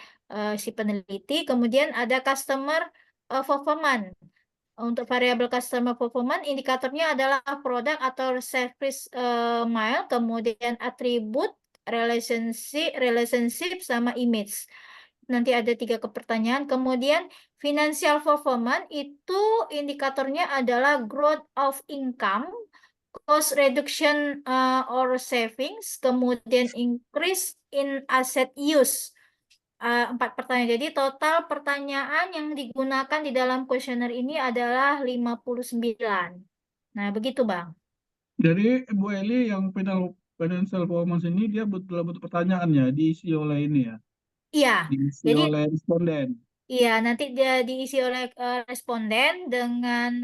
si peneliti. Kemudian ada customer performance. Untuk variabel customer performance, indikatornya adalah produk atau service mile, kemudian atribut, relationship, sama image. Nanti ada 3 pertanyaan. Kemudian financial performance itu indikatornya adalah growth of income, cost reduction or savings, kemudian increase in asset use. 4 pertanyaan. Jadi total pertanyaan yang digunakan di dalam kuesioner ini adalah 59. Nah, begitu, Bang. Jadi Bu Eli yang financial performance ini dia dalam bentuk pertanyaannya diisi oleh ini ya, Iya, diisi jadi oleh responden. iya nanti dia diisi oleh responden dengan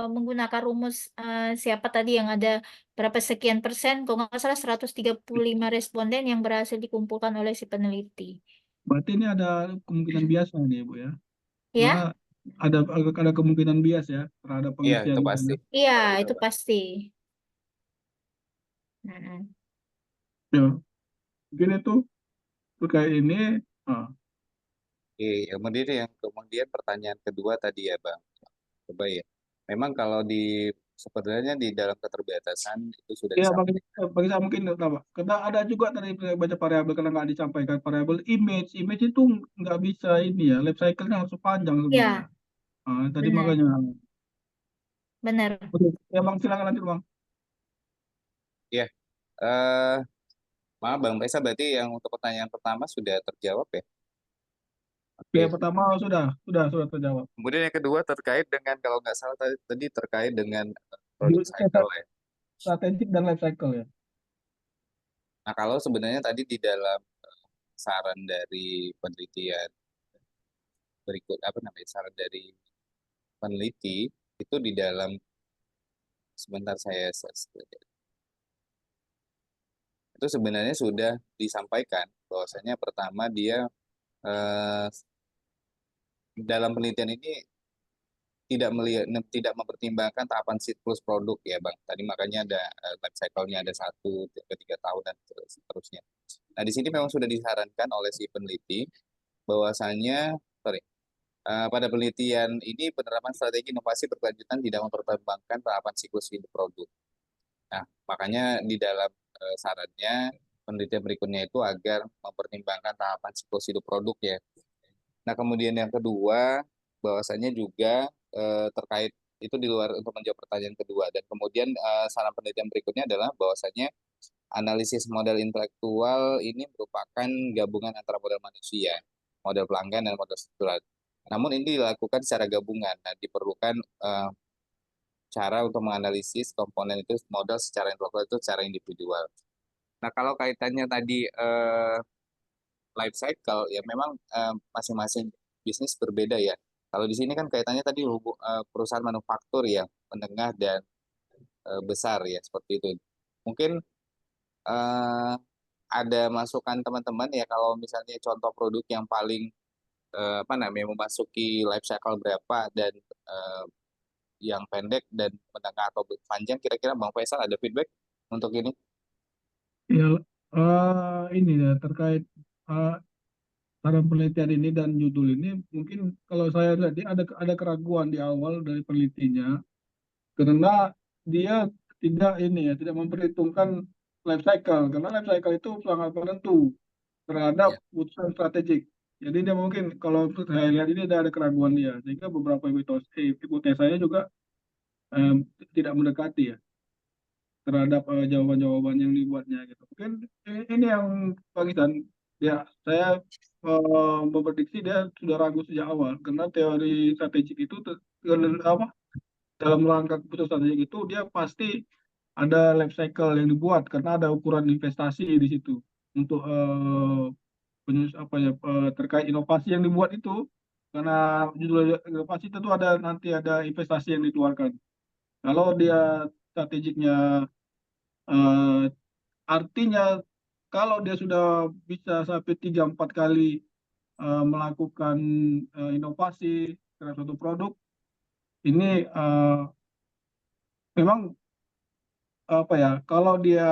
menggunakan rumus siapa tadi yang ada berapa sekian persen, kalau nggak salah 135 responden yang berhasil dikumpulkan oleh si peneliti. Berarti ini ada kemungkinan bias nih Bu ya. Ya, Nah, ada kemungkinan bias ya terhadap Iya, pengisian itu ini pasti. ya. iya Betul, itu Bang. pasti. Mm-mm. Ya, mungkin itu terkait ini. Ah, Oke, kemudian pertanyaan kedua tadi ya, Bang. Coba ya. Memang kalau di sebenarnya di dalam keterbatasan itu sudah Ya, disampaikan. bagi saya mungkin apa? Karena ada juga tadi saya baca variabel karena nggak disampaikan variabel image itu nggak bisa ini ya, life cycle-nya harus panjang sebenarnya. Ya, Tadi benar, makanya. benar. Oke, ya Bang, silakan lanjut Bang. Ya, eh, maaf Bang Faisal, berarti yang untuk pertanyaan pertama sudah terjawab ya? Oke, Oke. pertama sudah terjawab. Kemudian yang kedua terkait dengan, kalau nggak salah tadi terkait dengan product cycle ya. Strategik dan life cycle ya. Nah, kalau sebenarnya tadi di dalam saran dari penelitian berikut, apa namanya, saran dari peneliti itu di dalam, sebentar saya itu sebenarnya sudah disampaikan bahwasanya pertama dia eh, dalam penelitian ini tidak melihat, tidak mempertimbangkan tahapan siklus produk ya Bang. Tadi makanya ada life cycle-nya ada 1 ke 3 tahun dan seterusnya. Nah, di sini memang sudah disarankan oleh si peneliti bahwasanya, sorry, pada penelitian ini penerapan strategi inovasi berkelanjutan tidak mempertimbangkan tahapan siklus hidup produk. Nah, makanya di dalam sarannya penelitian berikutnya itu agar mempertimbangkan tahapan siklus hidup produk ya. Nah, kemudian yang kedua, bahwasanya juga terkait itu di luar untuk menjawab pertanyaan kedua. Dan kemudian saran penelitian berikutnya adalah bahwasanya analisis model intelektual ini merupakan gabungan antara model manusia, model pelanggan, dan model struktural. Namun ini dilakukan secara gabungan. Nah, diperlukan cara untuk menganalisis komponen itu model secara intelektual itu secara individual. Nah, kalau kaitannya tadi life cycle ya memang masing-masing bisnis berbeda ya. Kalau di sini kan kaitannya tadi perusahaan manufaktur ya, menengah dan besar ya seperti itu. Mungkin eh, ada masukan teman-teman ya kalau misalnya contoh produk yang paling apa namanya memasuki life cycle berapa dan eh, yang pendek dan menengah atau panjang, kira-kira Bang Faisal ada feedback untuk ini? Ya, ini ya terkait eh, saran penelitian ini dan judul ini mungkin kalau saya lihat dia ada keraguan di awal dari penelitinya karena dia tidak ini ya tidak memperhitungkan life cycle karena life cycle itu sangat menentu terhadap Ya, keputusan strategik. Jadi dia mungkin kalau untuk saya lihat ini ada keraguan dia sehingga beberapa hipotesanya juga eh, tidak mendekati ya terhadap jawaban-jawaban yang dibuatnya gitu. Mungkin ini yang Bang Isan, ya saya memprediksi dia sudah ragu sejak awal karena teori strategik itu apa dalam rangka keputusan strategik itu dia pasti ada life cycle yang dibuat karena ada ukuran investasi di situ untuk apa ya terkait inovasi yang dibuat itu karena judul inovasi tentu ada nanti ada investasi yang dikeluarkan. Kalau dia strategiknya eh, artinya kalau dia sudah bisa sampai 3-4 kali melakukan inovasi terhadap suatu produk, ini memang apa ya, kalau dia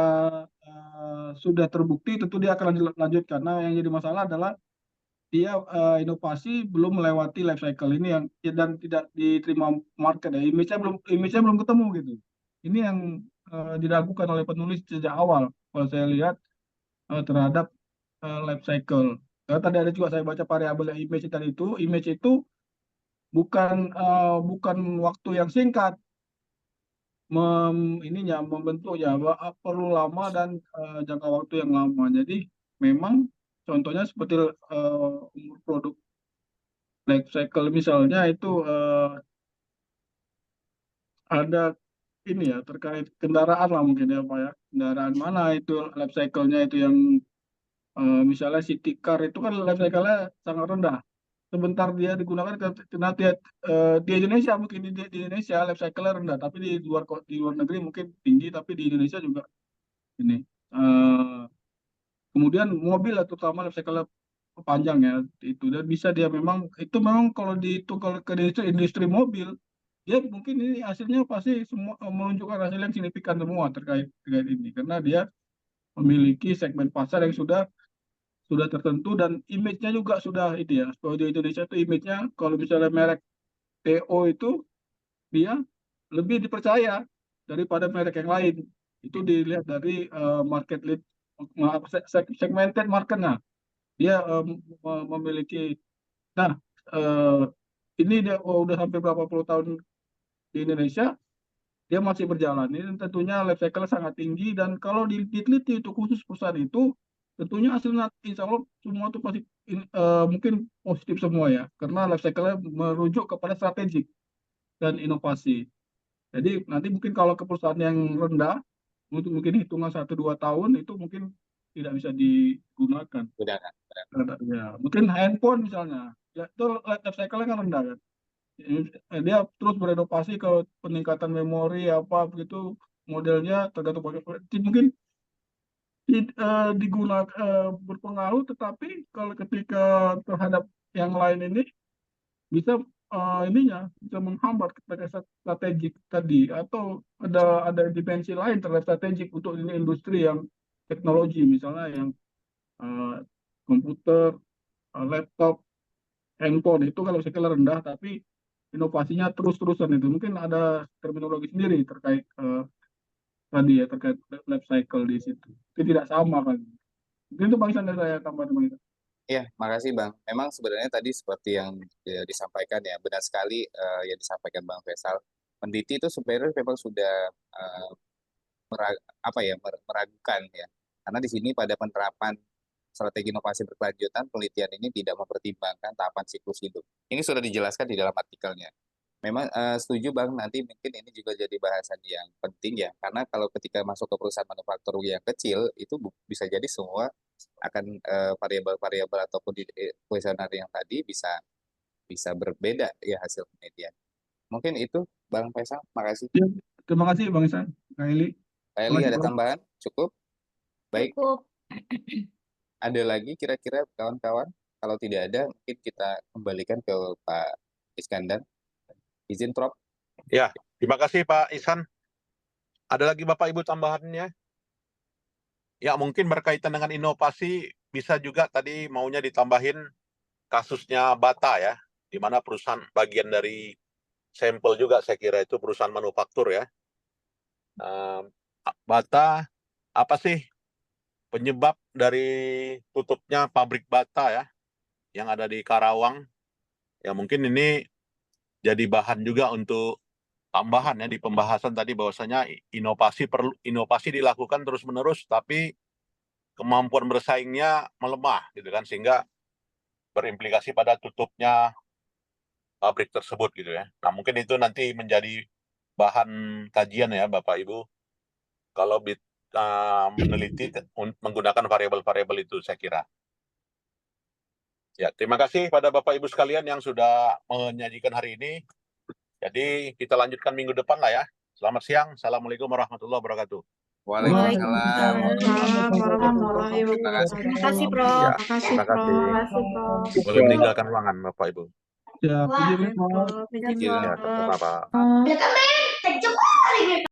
sudah terbukti tentu dia akan lanjut karena yang jadi masalah adalah dia inovasi belum melewati life cycle ini yang dan tidak diterima market ya, image-nya belum ketemu gitu. Ini yang diragukan oleh penulis sejak awal kalau saya lihat terhadap life cycle. Karena tadi ada juga saya baca variabel yang image itu bukan waktu yang singkat membentuknya perlu lama dan jangka waktu yang lama. Jadi memang contohnya seperti umur produk life cycle misalnya itu ada ini ya terkait kendaraan lah mungkin ya Pak ya. Kendaraan mana itu life cycle-nya itu yang misalnya city car itu kan life cycle-nya sangat rendah. Sebentar dia digunakan karena dia di Indonesia mungkin di Indonesia life cycle-nya rendah, tapi di luar negeri mungkin tinggi, tapi di Indonesia juga ini. Eh, Kemudian mobil lah terutama life cycle panjang ya itu dan bisa dia memang kalau dihitung kalau ke industri mobil dia mungkin ini hasilnya pasti semua menunjukkan hasil yang signifikan semua terkait terkait ini karena dia memiliki segmen pasar yang sudah tertentu dan image-nya juga sudah itu ya. Kalau di Indonesia itu image-nya kalau misalnya merek TO itu dia lebih dipercaya daripada merek yang lain. Itu dilihat dari market lead, segmented marketnya. Dia memiliki. Nah, ini dia udah sampai berapa puluh tahun di Indonesia, dia masih berjalan. Ini tentunya life cycle sangat tinggi, dan kalau diteliti itu khusus perusahaan itu, tentunya hasilnya insya Allah semua itu pasti mungkin positif semua ya, karena life cycle-nya merujuk kepada strategik dan inovasi. Jadi nanti mungkin kalau ke perusahaan yang rendah, mungkin hitungan 1-2 tahun itu mungkin tidak bisa digunakan. Gunakan. Ya, mungkin handphone misalnya, ya, itu life cycle-nya kan rendah kan. Dia terus berinovasi ke peningkatan memori apa begitu, modelnya tergantung pakai mungkin digunakan berpengaruh, tetapi kalau ketika terhadap yang lain ini bisa ininya bisa menghambat kepada strategik tadi, atau ada dimensi lain terhadap strategik untuk ini industri yang teknologi, misalnya yang komputer, laptop, handphone itu kalau skala rendah tapi inovasinya terus-terusan, itu mungkin ada terminologi sendiri terkait tadi ya, terkait life cycle di situ. Itu tidak sama kan. Mungkin itu Bang Isan dari saya tambahan Bang Isan. Iya, makasih Bang. Memang sebenarnya tadi seperti yang disampaikan ya, benar sekali yang disampaikan Bang Faisal. Peneliti itu sebenarnya memang sudah meragukan ya, karena di sini pada penerapan strategi inovasi berkelanjutan, penelitian ini tidak mempertimbangkan tahapan siklus hidup. Ini sudah dijelaskan di dalam artikelnya. Memang setuju Bang, nanti mungkin ini juga jadi bahasan yang penting ya, karena kalau ketika masuk ke perusahaan manufaktur yang kecil, itu bisa jadi semua akan variabel-variabel ataupun kuesioner yang tadi bisa berbeda ya hasil penelitian. Mungkin itu Bang Faisal, makasih. Ya, terima kasih Bang Isan, Kak Eli. Kak Eli, ada Bang. tambahan? Cukup? Baik. Cukup. Ada lagi kira-kira kawan-kawan? Kalau tidak ada, mungkin kita kembalikan ke Pak Iskandar. Izin, Prof. Ya, terima kasih Pak Ihsan. Ada lagi Bapak Ibu tambahannya? Ya, mungkin berkaitan dengan inovasi, bisa juga tadi maunya ditambahin kasusnya Bata ya, di mana perusahaan bagian dari sampel juga saya kira itu perusahaan manufaktur ya. Bata, apa sih penyebab dari tutupnya pabrik Bata ya, yang ada di Karawang? Ya mungkin ini jadi bahan juga untuk tambahan ya di pembahasan tadi, bahwasanya inovasi dilakukan terus-menerus, tapi kemampuan bersaingnya melemah gitu kan, sehingga berimplikasi pada tutupnya pabrik tersebut gitu ya. Nah mungkin itu nanti menjadi bahan kajian ya Bapak Ibu kalau meneliti menggunakan variabel-variabel itu, saya kira. Ya, terima kasih pada Bapak Ibu sekalian yang sudah menyajikan hari ini. Jadi kita lanjutkan minggu depan lah ya. Selamat siang. Assalamualaikum warahmatullahi wabarakatuh. Waalaikumsalam. Waalaikumsalam. Terima kasih. Terima kasih, Prof. Ya, Terima kasih, terima kasih. Terima kasih, Prof. Boleh meninggalkan ruangan Bapak Ibu. Ya, izin, Prof. Prof. Izin, Izin. Ya, Prof. sama-sama Pak.